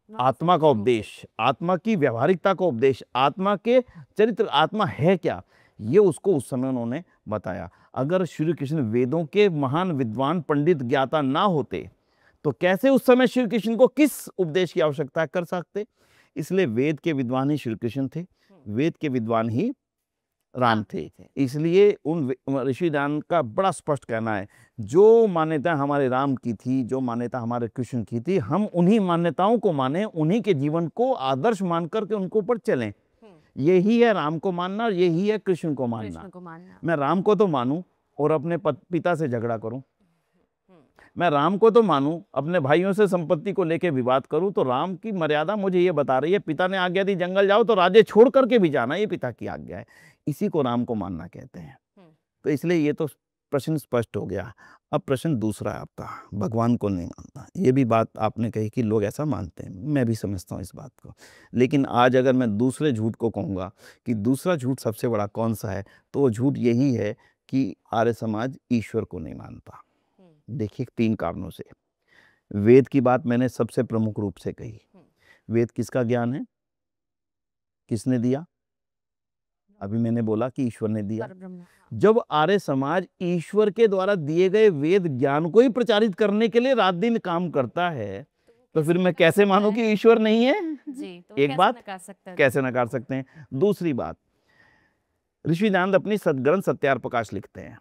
आत्मा का उपदेश, आत्मा की व्यवहारिकता का उपदेश, आत्मा के चरित्र, आत्मा है क्या, ये उसको उस समय उन्होंने बताया। अगर श्री कृष्ण वेदों के महान विद्वान पंडित ज्ञाता ना होते तो कैसे उस समय श्री कृष्ण को किस उपदेश की आवश्यकता कर सकते? इसलिए वेद के विद्वान ही श्री कृष्ण थे, वेद के विद्वान ही राम थे। इसलिए उन ऋषि दान का बड़ा स्पष्ट कहना है, जो मान्यता हमारे राम की थी, जो मान्यता हमारे कृष्ण की थी, हम उन्हीं मान्यताओं को माने, उन्हीं के जीवन को आदर्श मान करके उनको ऊपर चलें। यही है राम को मानना और यही है कृष्ण को मानना। मैं राम को तो मानूं और अपने पिता से झगड़ा करूं, मैं राम को तो मानूं, अपने भाइयों से संपत्ति को लेकर विवाद करूं, तो राम की मर्यादा मुझे ये बता रही है, पिता ने आज्ञा दी जंगल जाओ तो राज्य छोड़ करके भी जाना, ये पिता की आज्ञा है। इसी को राम को मानना कहते हैं। तो इसलिए ये तो प्रश्न स्पष्ट हो गया। अब प्रश्न दूसरा है आपका, भगवान को नहीं मानना। ये भी बात आपने कही कि लोग ऐसा मानते हैं, मैं भी समझता हूँ इस बात को। लेकिन आज अगर मैं दूसरे झूठ को कहूँगा कि दूसरा झूठ सबसे बड़ा कौन सा है, तो वो झूठ यही है कि आर्य समाज ईश्वर को नहीं मानता। देखिए 3 कारणों से। वेद की बात मैंने सबसे प्रमुख रूप से कही। वेद किसका ज्ञान है? किसने दिया? अभी मैंने बोला कि ईश्वर ने दिया। जब आर्य समाज ईश्वर के द्वारा दिए गए वेद ज्ञान को ही प्रचारित करने के लिए रात दिन काम करता है, तो फिर मैं कैसे मानूं कि ईश्वर नहीं है? तो एक बात कैसे नकार सकते हैं। दूसरी बात, ऋषि दयानंद अपनी सदग्रंथ सत्यार प्रकाश लिखते हैं।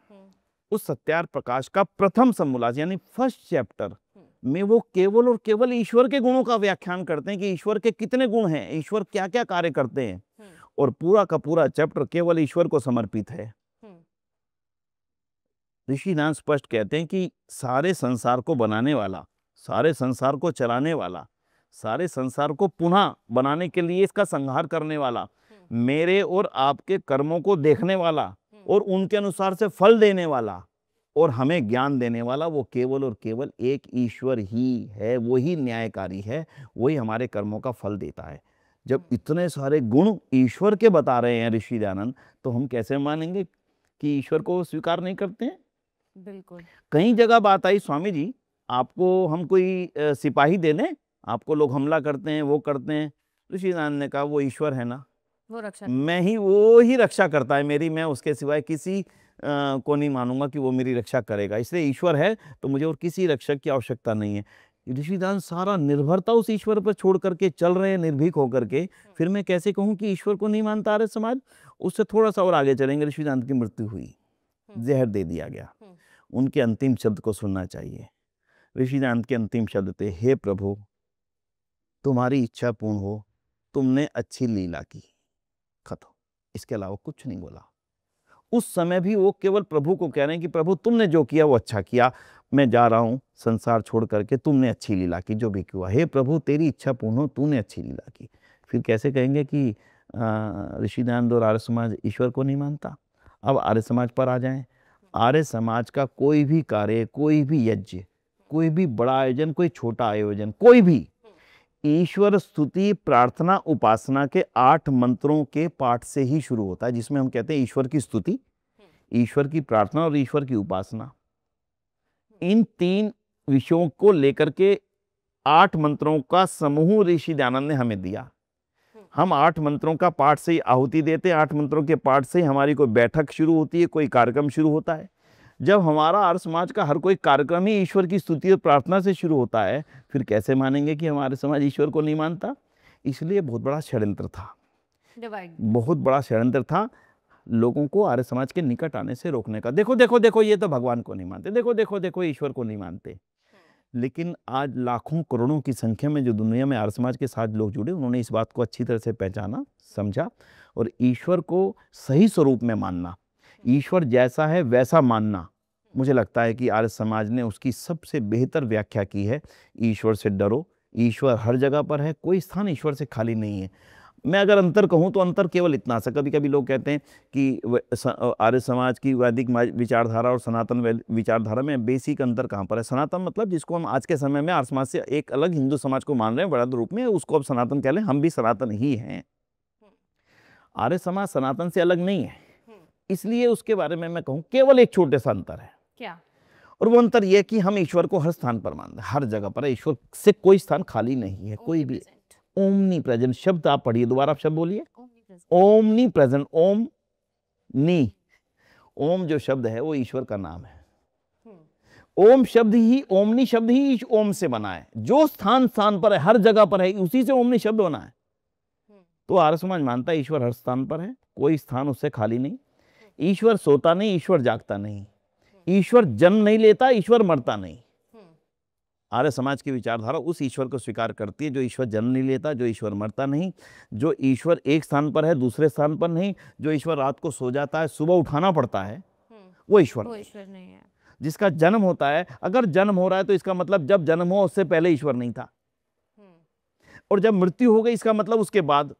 उस सत्यार प्रकाश का प्रथम समोल्लास यानी फर्स्ट चैप्टर में वो केवल और केवल ईश्वर के गुणों का व्याख्यान करते हैं कि ईश्वर के कितने गुण हैं, ईश्वर क्या क्या कार्य करते हैं, और पूरा का पूरा चैप्टर केवल ईश्वर को समर्पित है। ऋषिदान स्पष्ट कहते हैं कि सारे संसार को बनाने वाला, सारे संसार को चलाने वाला, सारे संसार को पुनः बनाने के लिए इसका संहार करने वाला, मेरे और आपके कर्मों को देखने वाला और उनके अनुसार से फल देने वाला और हमें ज्ञान देने वाला, वो केवल और केवल एक ईश्वर ही है। वही न्यायकारी है, वही हमारे कर्मों का फल देता है। जब इतने सारे गुण ईश्वर के बता रहे हैं ऋषि दयानंद, तो हम कैसे मानेंगे कि ईश्वर को स्वीकार नहीं करते हैं? बिल्कुल। कई जगह बात आई, स्वामी जी आपको हम कोई सिपाही दे दें, आपको लोग हमला करते हैं, वो करते हैं। ऋषि दयानंद ने कहा वो ईश्वर है ना, वो रक्षा वो ही रक्षा करता है मेरी, मैं उसके सिवाय किसी को नहीं मानूंगा कि वो मेरी रक्षा करेगा। इसलिए ईश्वर है तो मुझे और किसी रक्षक की आवश्यकता नहीं है। ऋषिदान सारा निर्भरता उस ईश्वर पर छोड़ करके चल रहे हैं, निर्भीक होकर के। फिर मैं कैसे कहूं कि ईश्वर को नहीं मानता आर्य समाज? उससे थोड़ा सा और आगे चलेंगे। ऋषिदान की मृत्यु हुई, जहर दे दिया गया। उनके अंतिम शब्द को सुनना चाहिए। ऋषिदान के अंतिम शब्द थे, हे प्रभु तुम्हारी इच्छा पूर्ण हो, तुमने अच्छी लीला की, खत्म। इसके अलावा कुछ नहीं बोला। उस समय भी वो केवल प्रभु को कह रहे हैं कि प्रभु तुमने जो किया वो अच्छा किया, मैं जा रहा हूं संसार छोड़ करके, तुमने अच्छी लीला की, जो भी किया, हे प्रभु तेरी इच्छा पूर्ण हो, तूने अच्छी लीला की। फिर कैसे कहेंगे कि ऋषिदान और आर्य समाज ईश्वर को नहीं मानता? अब आर्य समाज पर आ जाएं। आर्य समाज का कोई भी कार्य, कोई भी यज्ञ, कोई भी बड़ा आयोजन, कोई छोटा आयोजन, कोई भी ईश्वर स्तुति प्रार्थना उपासना के 8 मंत्रों के पाठ से ही शुरू होता है, जिसमें हम कहते हैं ईश्वर की स्तुति, ईश्वर की प्रार्थना और ईश्वर की उपासना। इन 3 विषयों को लेकर के 8 मंत्रों का समूह ऋषि दयानंद ने हमें दिया। हम 8 मंत्रों का पाठ से ही आहुति देते हैं, 8 मंत्रों के पाठ से ही हमारी कोई बैठक शुरू होती है, कोई कार्यक्रम शुरू होता है। जब हमारा आर्य समाज का हर कोई कार्यक्रम ही ईश्वर की स्तुति और प्रार्थना से शुरू होता है, फिर कैसे मानेंगे कि हमारे समाज ईश्वर को नहीं मानता? इसलिए बहुत बड़ा षड्यंत्र था, बहुत बड़ा षड्यंत्र था लोगों को आर्य समाज के निकट आने से रोकने का। देखो देखो देखो, ये तो भगवान को नहीं मानते, देखो देखो देखो ईश्वर को नहीं मानते। लेकिन आज लाखों करोड़ों की संख्या में जो दुनिया में आर्य समाज के साथ लोग जुड़े, उन्होंने इस बात को अच्छी तरह से पहचाना, समझा, और ईश्वर को सही स्वरूप में मानना, ईश्वर जैसा है वैसा मानना, मुझे लगता है कि आर्य समाज ने उसकी सबसे बेहतर व्याख्या की है। ईश्वर से डरो, ईश्वर हर जगह पर है, कोई स्थान ईश्वर से खाली नहीं है। मैं अगर अंतर कहूँ तो अंतर केवल इतना सा, कभी कभी लोग कहते हैं कि आर्य समाज की वैदिक विचारधारा और सनातन विचारधारा में बेसिक अंतर कहाँ पर है। सनातन मतलब जिसको हम आज के समय में आर्य समाज से एक अलग हिंदू समाज को मान रहे हैं बड़ा रूप में, उसको अब सनातन कह लें, हम भी सनातन ही हैं। आर्य समाज सनातन से अलग नहीं है, इसलिए उसके बारे में मैं कहूँ केवल एक छोटे सा अंतर है। क्या? और वो अंतर यह कि हम ईश्वर को हर स्थान पर मानते हैं, हर जगह पर है, ईश्वर से कोई स्थान खाली नहीं है, कोई भी। ओमनी प्रेजेंट शब्द आप पढ़िए, दोबारा आप शब्द बोलिए, ओमनी प्रेजेंट। ओम नी, ओम जो शब्द है वो ईश्वर का नाम है। ओम शब्द ही, ओमनी शब्द ही ओम से बना है, जो स्थान स्थान पर है, हर जगह पर है, उसी से ओमनी शब्द बना है। तो आर्य समाज मानता है ईश्वर हर स्थान पर है, कोई स्थान उससे खाली नहीं। ईश्वर सोता नहीं, ईश्वर जागता नहीं, ईश्वर जन्म नहीं लेता, ईश्वर मरता नहीं। आर्य समाज की विचारधारा उस ईश्वर को स्वीकार करती है जो ईश्वर जन्म नहीं लेता, जो ईश्वर मरता नहीं, जो ईश्वर एक स्थान पर है दूसरे स्थान पर नहीं, जो ईश्वर रात को सो जाता है सुबह उठाना पड़ता है, वो ईश्वर नहीं है। जिसका जन्म होता है, अगर जन्म हो रहा है तो इसका मतलब जब जन्म हो उससे पहले ईश्वर नहीं था, और जब मृत्यु हो गई इसका मतलब उसके बाद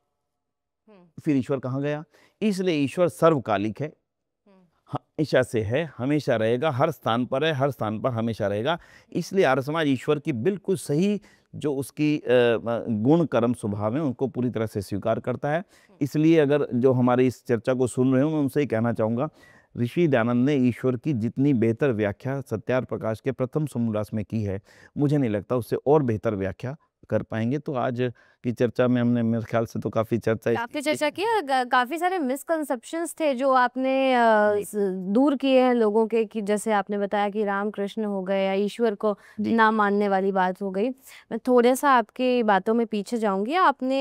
फिर ईश्वर कहाँ गया। इसलिए ईश्वर सर्वकालिक है, हमेशा से है, हमेशा रहेगा, हर स्थान पर है, हर स्थान पर हमेशा रहेगा। इसलिए आर्य समाज ईश्वर की बिल्कुल सही जो उसकी गुण कर्म स्वभाव है उनको पूरी तरह से स्वीकार करता है। इसलिए अगर जो हमारी इस चर्चा को सुन रहे हो, मैं उनसे ही कहना चाहूँगा, ऋषि दयानंद ने ईश्वर की जितनी बेहतर व्याख्या सत्यार्थ प्रकाश के प्रथम समोल्लास में की है, मुझे नहीं लगता उससे और बेहतर व्याख्या कर पाएंगे। तो आज की चर्चा में हमने मेरे ख्याल से तो काफ़ी चर्चा की, काफ़ी सारे मिसकंसेप्शंस थे जो आपने दूर किए हैं लोगों के, कि जैसे आपने बताया कि राम कृष्ण हो गए या ईश्वर को ना मानने वाली बात हो गई। मैं थोड़ा सा आपकी बातों में पीछे जाऊंगी। आपने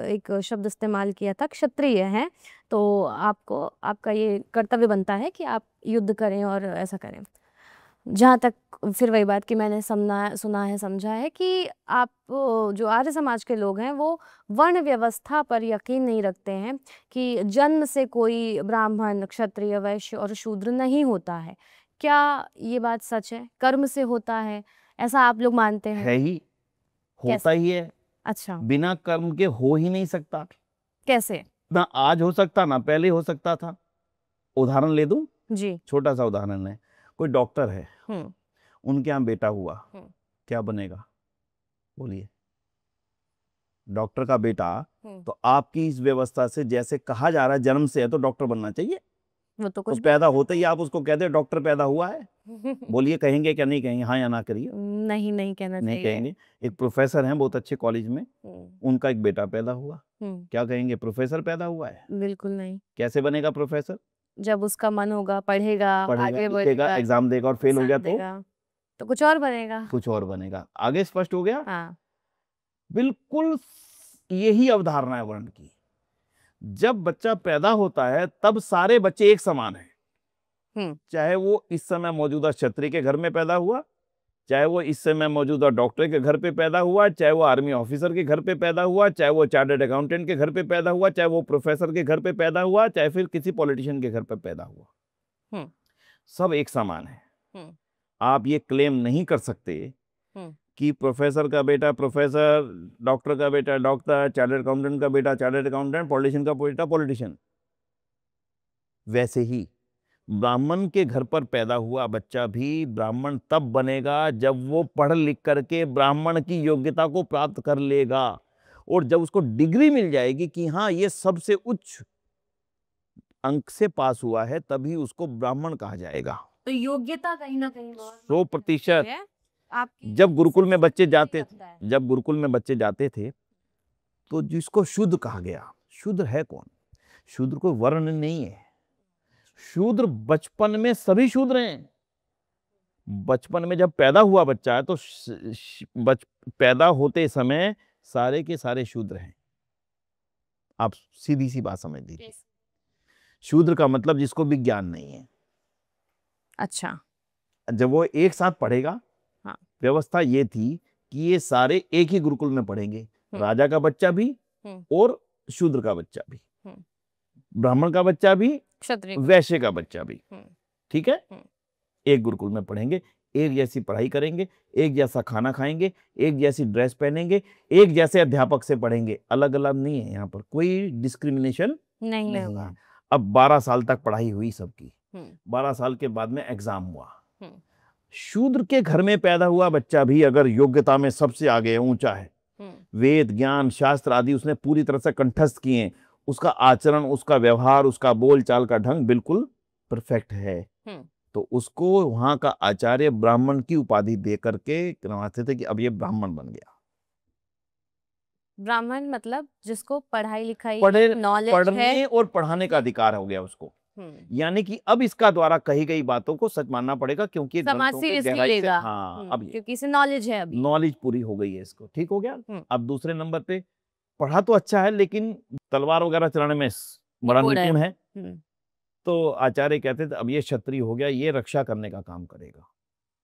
एक शब्द इस्तेमाल किया था, क्षत्रिय हैं, तो आपको, आपका ये कर्तव्य बनता है कि आप युद्ध करें और ऐसा करें। जहाँ तक फिर वही बात कि मैंने सुना है, समझा है कि आप जो आर्य समाज के लोग हैं वो वर्ण व्यवस्था पर यकीन नहीं रखते हैं कि जन्म से कोई ब्राह्मण, क्षत्रिय, वैश्य और शूद्र नहीं होता है। क्या ये बात सच है? कर्म से होता है, ऐसा आप लोग मानते हैं? है ही, होता कैसे? ही है। अच्छा, बिना कर्म के हो ही नहीं सकता। कैसे? ना आज हो सकता, ना पहले हो सकता था। उदाहरण ले दूं, जी। छोटा सा उदाहरण है। कोई डॉक्टर है, हुँ, उनके यहाँ बेटा हुआ, हुँ, क्या बनेगा? बोलिए। डॉक्टर का बेटा, हुँ। तो आपकी इस व्यवस्था से जैसे कहा जा रहा है जन्म से है तो डॉक्टर बनना चाहिए, वो तो तो कुछ भी पैदा हो होते ही सकता आप उसको कहते हैं डॉक्टर पैदा हुआ है। है। बोलिए, कहेंगे क्या? नहीं कहेंगे? हाँ या ना करिए। नहीं, नहीं कहना नहीं चाहिए। कहेंगे। एक प्रोफेसर हैं बहुत अच्छे कॉलेज में, हुँ, उनका एक बेटा पैदा हुआ, हुँ, क्या कहेंगे? प्रोफेसर पैदा हुआ है। बिल्कुल नहीं। कैसे बनेगा प्रोफेसर? जब उसका मन होगा, पढ़ेगा, पढ़ेगा, आगे लिखेगा, बढ़ेगा, एग्जाम देगा और फेल हो गया एग्ज़ाम तो देगा, तो कुछ और बनेगा। कुछ और बनेगा। आगे स्पष्ट हो गया? हाँ। बिल्कुल यही अवधारणा है वर्ण की। जब बच्चा पैदा होता है तब सारे बच्चे एक समान हैं, हुँ, चाहे वो इस समय मौजूदा क्षत्रिय के घर में पैदा हुआ, चाहे वो इस समय मौजूदा डॉक्टर के घर पे पैदा हुआ, चाहे वो आर्मी ऑफिसर के घर पे पैदा हुआ, चाहे वो चार्टर्ड अकाउंटेंट के घर पे पैदा हुआ, चाहे वो प्रोफेसर के घर पे पैदा हुआ, चाहे फिर किसी पॉलिटिशियन के घर पे पैदा हुआ, हुँ, सब एक समान है। हुँ, आप ये क्लेम नहीं कर सकते हुँ, कि प्रोफेसर का बेटा प्रोफेसर, डॉक्टर का बेटा डॉक्टर, चार्टर्ड अकाउंटेंट का बेटा चार्टर्ड अकाउंटेंट, पॉलिटिशियन का बेटा पॉलिटिशियन। वैसे ही ब्राह्मण के घर पर पैदा हुआ बच्चा भी ब्राह्मण तब बनेगा जब वो पढ़ लिख करके ब्राह्मण की योग्यता को प्राप्त कर लेगा, और जब उसको डिग्री मिल जाएगी कि हाँ ये सबसे उच्च अंक से पास हुआ है, तभी उसको ब्राह्मण कहा जाएगा। तो योग्यता कहीं न कहीं बहुत मायने 100%। रखती है, आपकी जब गुरुकुल में बच्चे सिर्फ नहीं जाते लगता है। जब गुरुकुल में बच्चे जाते थे तो जिसको शूद्र कहा गया, शूद्र है कौन? शूद्र कोई वर्ण नहीं है। शूद्र बचपन में सभी शूद्र हैं। बचपन में जब पैदा हुआ बच्चा है तो पैदा होते समय सारे के सारे शूद्र हैं। आप सीधी सी बात समझ लीजिए। कैसे? शूद्र का मतलब जिसको भी ज्ञान नहीं है। अच्छा, जब वो एक साथ पढ़ेगा, हाँ। व्यवस्था ये थी कि ये सारे एक ही गुरुकुल में पढ़ेंगे, हुँ, राजा का बच्चा भी हुँ, और शूद्र का बच्चा भी, हुँ, ब्राह्मण का बच्चा भी, क्षत्रिय का। वैश्य का बच्चा भी। हुँ, ठीक है, हुँ, एक गुरुकुल में पढ़ेंगे, एक जैसी पढ़ाई करेंगे, एक जैसा खाना खाएंगे, एक जैसी ड्रेस पहनेंगे, एक जैसे अध्यापक से पढ़ेंगे। अलग अलग नहीं है, यहाँ पर कोई डिस्क्रिमिनेशन नहीं नहीं होगा। है। अब 12 साल तक पढ़ाई हुई सबकी, हुँ, 12 साल के बाद में एग्जाम हुआ। हुँ, शूद्र के घर में पैदा हुआ बच्चा भी अगर योग्यता में सबसे आगे है, ऊंचा है, हुँ, वेद ज्ञान शास्त्र आदि उसने पूरी तरह से कंठस्थ किए हैं, उसका आचरण, उसका व्यवहार, उसका बोल चाल का ढंग बिल्कुल परफेक्ट है, हुँ। तो उसको वहां का आचार्य ब्राह्मण की उपाधि दे करके करवाते थे कि अब ये ब्राह्मण बन गया। ब्राह्मण मतलब जिसको पढ़ाई-लिखाई है, पढ़े नॉलेज है। पढ़ने और पढ़ाने का अधिकार हो गया उसको। हुँ, यानी कि अब इसका द्वारा कही गई बातों को सच मानना पड़ेगा, क्योंकि ये समाज ग्रंथों के सीरियसली गहराई से, लेगा। हाँ, अब ये क्योंकि इसे नॉलेज है अभी। नॉलेज पूरी हो गई है इसको। ठीक हो गया। हुँ, अब दूसरे नंबर पे, पढ़ा तो अच्छा है लेकिन तलवार वगैरह चलाने में बड़ा निपुण है। निपुण है, हुँ, तो आचार्य कहते थे अब ये क्षत्रिय हो गया, ये रक्षा करने का काम करेगा,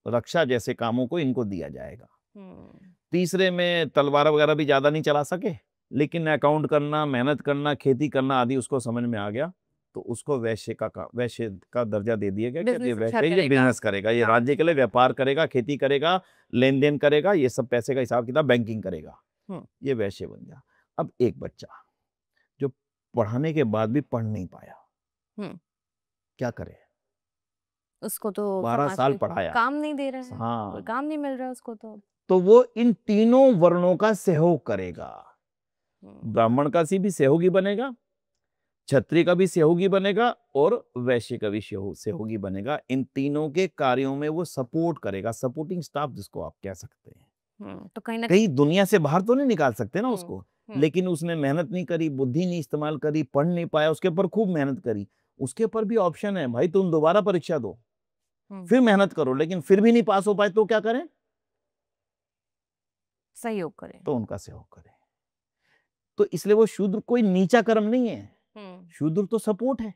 रक्षा जैसे कामों को इनको दिया जाएगा। हुँ, तीसरे में तलवार वगैरह भी ज्यादा नहीं चला सके, लेकिन अकाउंट करना, मेहनत करना, खेती करना आदि उसको समझ में आ गया, तो उसको वैश्य का दर्जा दे दिया गया कि अब ये बिज़नेस अच्छा वैश्य, ये करेगा। बिजनेस करेगा, ये हाँ, राज्य के लिए व्यापार करेगा, खेती करेगा, लेन देन करेगा, ये सब पैसे का हिसाब किताब, बैंकिंग करेगा, हुँ, ये वैश्य बन गया। अब एक बच्चा जो पढ़ाने के बाद भी पढ़ नहीं पाया, हुँ। क्या करे? उसको तो 12 समाज साल कोई पढ़ाया, काम नहीं दे रहा है, कोई हाँ, काम नहीं मिल रहा है उसको तो। तो वो इन तीनों वर्णों का सहयोग करेगा। हुँ, ब्राह्मण का सी भी सहयोगी बनेगा, क्षत्रिय का भी सहयोगी बनेगा, और वैश्य का भी सहयोगी बनेगा। इन तीनों के कार्यों में वो सपोर्ट करेगा, सपोर्टिंग स्टाफ जिसको आप कह सकते हैं। तो कहीं न कहीं दुनिया से बाहर तो नहीं निकाल सकते ना हुँ, उसको, हुँ, लेकिन उसने मेहनत नहीं करी, बुद्धि नहीं इस्तेमाल करी, पढ़ नहीं पाया, उसके ऊपर खूब मेहनत करी, उसके ऊपर भी ऑप्शन है, भाई तुम दोबारा परीक्षा दो, हुँ, फिर मेहनत करो, लेकिन फिर भी नहीं पास हो पाए तो क्या करें? सहयोग करें। तो उनका सहयोग करें। तो इसलिए वो शूद्र कोई नीचा कर्म नहीं है, हुँ, शूद्र तो सपोर्ट है,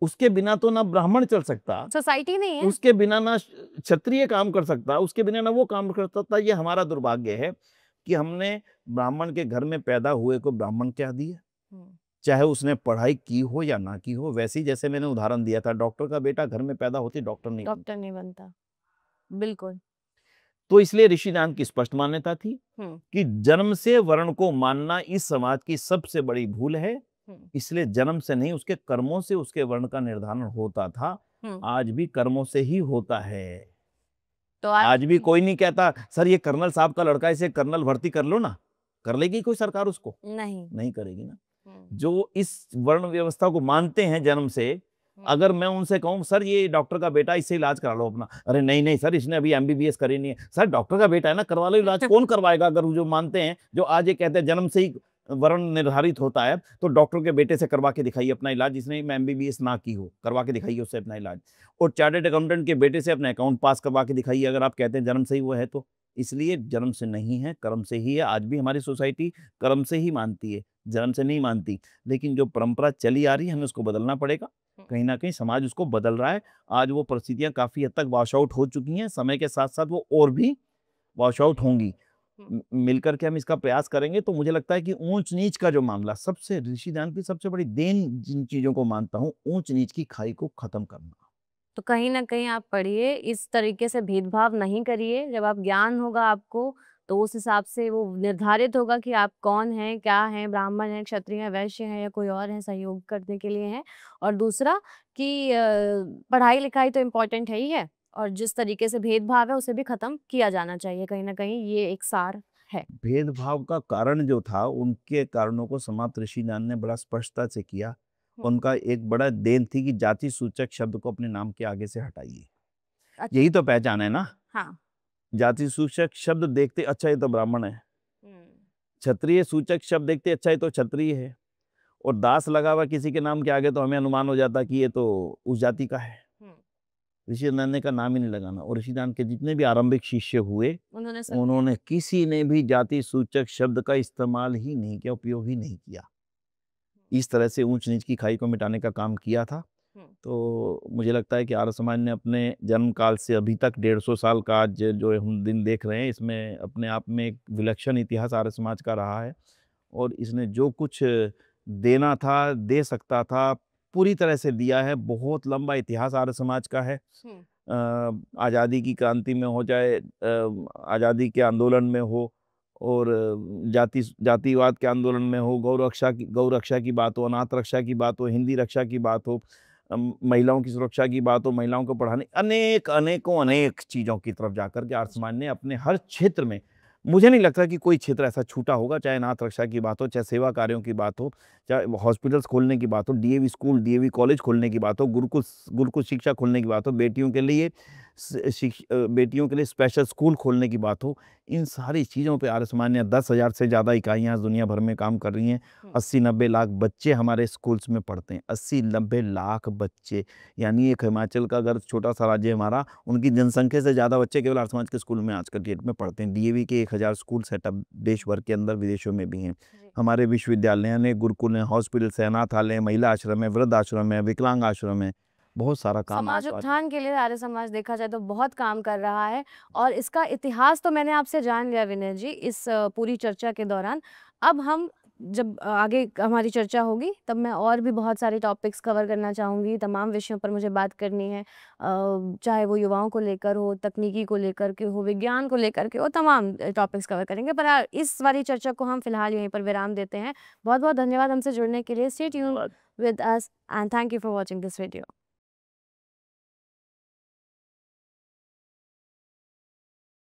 उसके बिना तो ना ब्राह्मण चल सकता, सोसाइटी नहीं है। उसके बिना ना क्षत्रिय काम कर सकता, उसके बिना ना वो काम कर सकता। ये हमारा दुर्भाग्य है कि हमने ब्राह्मण के घर में पैदा हुए को ब्राह्मण कह दिया, चाहे उसने पढ़ाई की हो या ना की हो। वैसे ही जैसे मैंने उदाहरण दिया था, डॉक्टर का बेटा घर में पैदा होती डॉक्टर नहीं बनता। डॉक्टर नहीं बनता, बिल्कुल। तो इसलिए ऋषिदान की स्पष्ट मान्यता थी कि जन्म से वर्ण को मानना इस समाज की सबसे बड़ी भूल है। इसलिए जन्म से नहीं, उसके कर्मों से उसके वर्ण का निर्धारण होता था। आज भी कर्मों से ही होता है। तो आज भी कोई नहीं कहता सर ये कर्नल साहब का लड़का है, इसे कर्नल भर्ती कर लो ना। कर लेगी कोई सरकार उसको? नहीं करेगी ना। जो इस वर्ण व्यवस्था को मानते हैं जन्म से, अगर मैं उनसे कहूं सर ये डॉक्टर का बेटा, इससे इलाज करा लो अपना, अरे नहीं नहीं सर इसने अभी एमबीबीएस करी नहीं है। सर डॉक्टर का बेटा है ना, करवा लो इलाज। कौन करवाएगा? अगर जो मानते हैं, जो आज ये कहते हैं जन्म से ही वर्ण निर्धारित होता है, तो डॉक्टर के बेटे से करवा के दिखाइए अपना इलाज, जिसने एमबीबीएस ना की हो, करवा के दिखाइए उससे अपना इलाज। और चार्टर्ड अकाउंटेंट के बेटे से अपना अकाउंट पास करवा के दिखाइए, अगर आप कहते हैं जन्म से ही वो है तो। इसलिए जन्म से नहीं है, कर्म से ही है। आज भी हमारी सोसाइटी कर्म से ही मानती है, जन्म से नहीं मानती। लेकिन जो परंपरा चली आ रही है, हमें उसको बदलना पड़ेगा। कहीं ना कहीं समाज उसको बदल रहा है। आज वो परिस्थितियां काफी हद तक वॉश आउट हो चुकी हैं, समय के साथ साथ वो और भी वॉश आउट होंगी। मिलकर के हम इसका प्रयास करेंगे तो मुझे लगता है कि ऊंच नीच का जो मामला, सबसे ऋषिदान की सबसे बड़ी देन जिन चीजों को मानता हूँ, ऊंच नीच की खाई को खत्म करना। तो कहीं न कहीं आप पढ़िए, इस तरीके से भेदभाव नहीं करिए। जब आप ज्ञान होगा आपको, तो उस हिसाब से वो निर्धारित होगा कि आप कौन हैं, क्या हैं, ब्राह्मण हैं, क्षत्रिय हैं, वैश्य हैं या कोई और हैं, सहयोग करने के लिए हैं। और दूसरा कि पढ़ाई-लिखाई तो इम्पोर्टेंट है ही है, और जिस तरीके से भेदभाव है, उसे भी खत्म किया जाना चाहिए। कहीं न कहीं ये एक सार है। भेदभाव का कारण जो था, उनके कारणों को समाप्त ऋषिदान ने बड़ा स्पष्टता से किया। उनका एक बड़ा देन थी कि जाति सूचक शब्द को अपने नाम के आगे से हटाइए। अच्छा। यही तो पहचान है ना। हाँ। जाति सूचक शब्द देखते अच्छा ये तो ब्राह्मण है, क्षत्रिय सूचक शब्द देखते अच्छा ये तो क्षत्रिय है, और दास लगा हुआ किसी के नाम के आगे तो हमें अनुमान हो जाता कि ये तो उस जाति का है। ऋषिदान का नाम ही नहीं लगाना। और ऋषिदान के जितने भी आरंभिक शिष्य हुए, उन्होंने किसी ने भी जाति सूचक शब्द का इस्तेमाल ही नहीं किया, उपयोग ही नहीं किया। इस तरह से ऊंच नीच की खाई को मिटाने का काम किया था। तो मुझे लगता है कि आर्य समाज ने अपने जन्म काल से अभी तक 150 साल का आज जो हम दिन देख रहे हैं, इसमें अपने आप में एक विलक्षण इतिहास आर्य समाज का रहा है। और इसने जो कुछ देना था, दे सकता था, पूरी तरह से दिया है। बहुत लंबा इतिहास आर्य समाज का है। आज़ादी की क्रांति में हो, चाहे आज़ादी के आंदोलन में हो, और जातिवाद के आंदोलन में हो, गौ रक्षा की बात हो, अनाथ रक्षा की बात हो, हिंदी रक्षा की बात हो, महिलाओं की सुरक्षा की बात हो, महिलाओं को पढ़ाने, अनेक चीज़ों की तरफ जाकर के आर्य समाज ने अपने हर क्षेत्र में, मुझे नहीं लगता कि कोई क्षेत्र ऐसा छूटा होगा, चाहे अनाथ रक्षा की बात हो, चाहे सेवा कार्यों की बात हो, चाहे हॉस्पिटल्स खोलने की बात हो, डीएवी स्कूल, डीएवी कॉलेज खोलने की बात हो, गुरुकुल शिक्षा खोलने की बात हो, बेटियों के लिए स्पेशल स्कूल खोलने की बात हो। इन सारी चीज़ों पे आर्य समाज ने 10,000 से ज़्यादा इकाइयाँ दुनिया भर में काम कर रही हैं। 80-90 लाख बच्चे हमारे स्कूल्स में पढ़ते हैं। 80-90 लाख बच्चे, यानी एक हिमाचल का अगर छोटा सा राज्य हमारा, उनकी जनसंख्या से ज़्यादा बच्चे केवल आर्य समाज के स्कूल में आज के डेट में पढ़ते हैं। डीएवी के 1000 स्कूल सेटअप देश भर के अंदर, विदेशों में भी हैं। हमारे विश्वविद्यालय हैं, गुरुकुल हैं, हॉस्पिटल्स हैं, अनाथालय, महिला आश्रम है, वृद्ध आश्रम है, विकलांग आश्रम है। बहुत सारा काम समाज उत्थान के लिए आर्य समाज देखा जाए तो बहुत काम कर रहा है। और इसका इतिहास तो मैंने आपसे जान लिया विनय जी, इस पूरी चर्चा के दौरान। अब हम जब आगे हमारी चर्चा होगी, तब मैं और भी बहुत सारे टॉपिक्स कवर करना चाहूँगी। तमाम विषयों पर मुझे बात करनी है, चाहे वो युवाओं को लेकर हो, तकनीकी को लेकर के हो, विज्ञान को लेकर के हो, तमाम टॉपिक्स कवर करेंगे। पर इस वाली चर्चा को हम फिलहाल यहीं पर विराम देते हैं। बहुत बहुत धन्यवाद हमसे जुड़ने के लिए। Stay tuned with us and thank you for watching this video.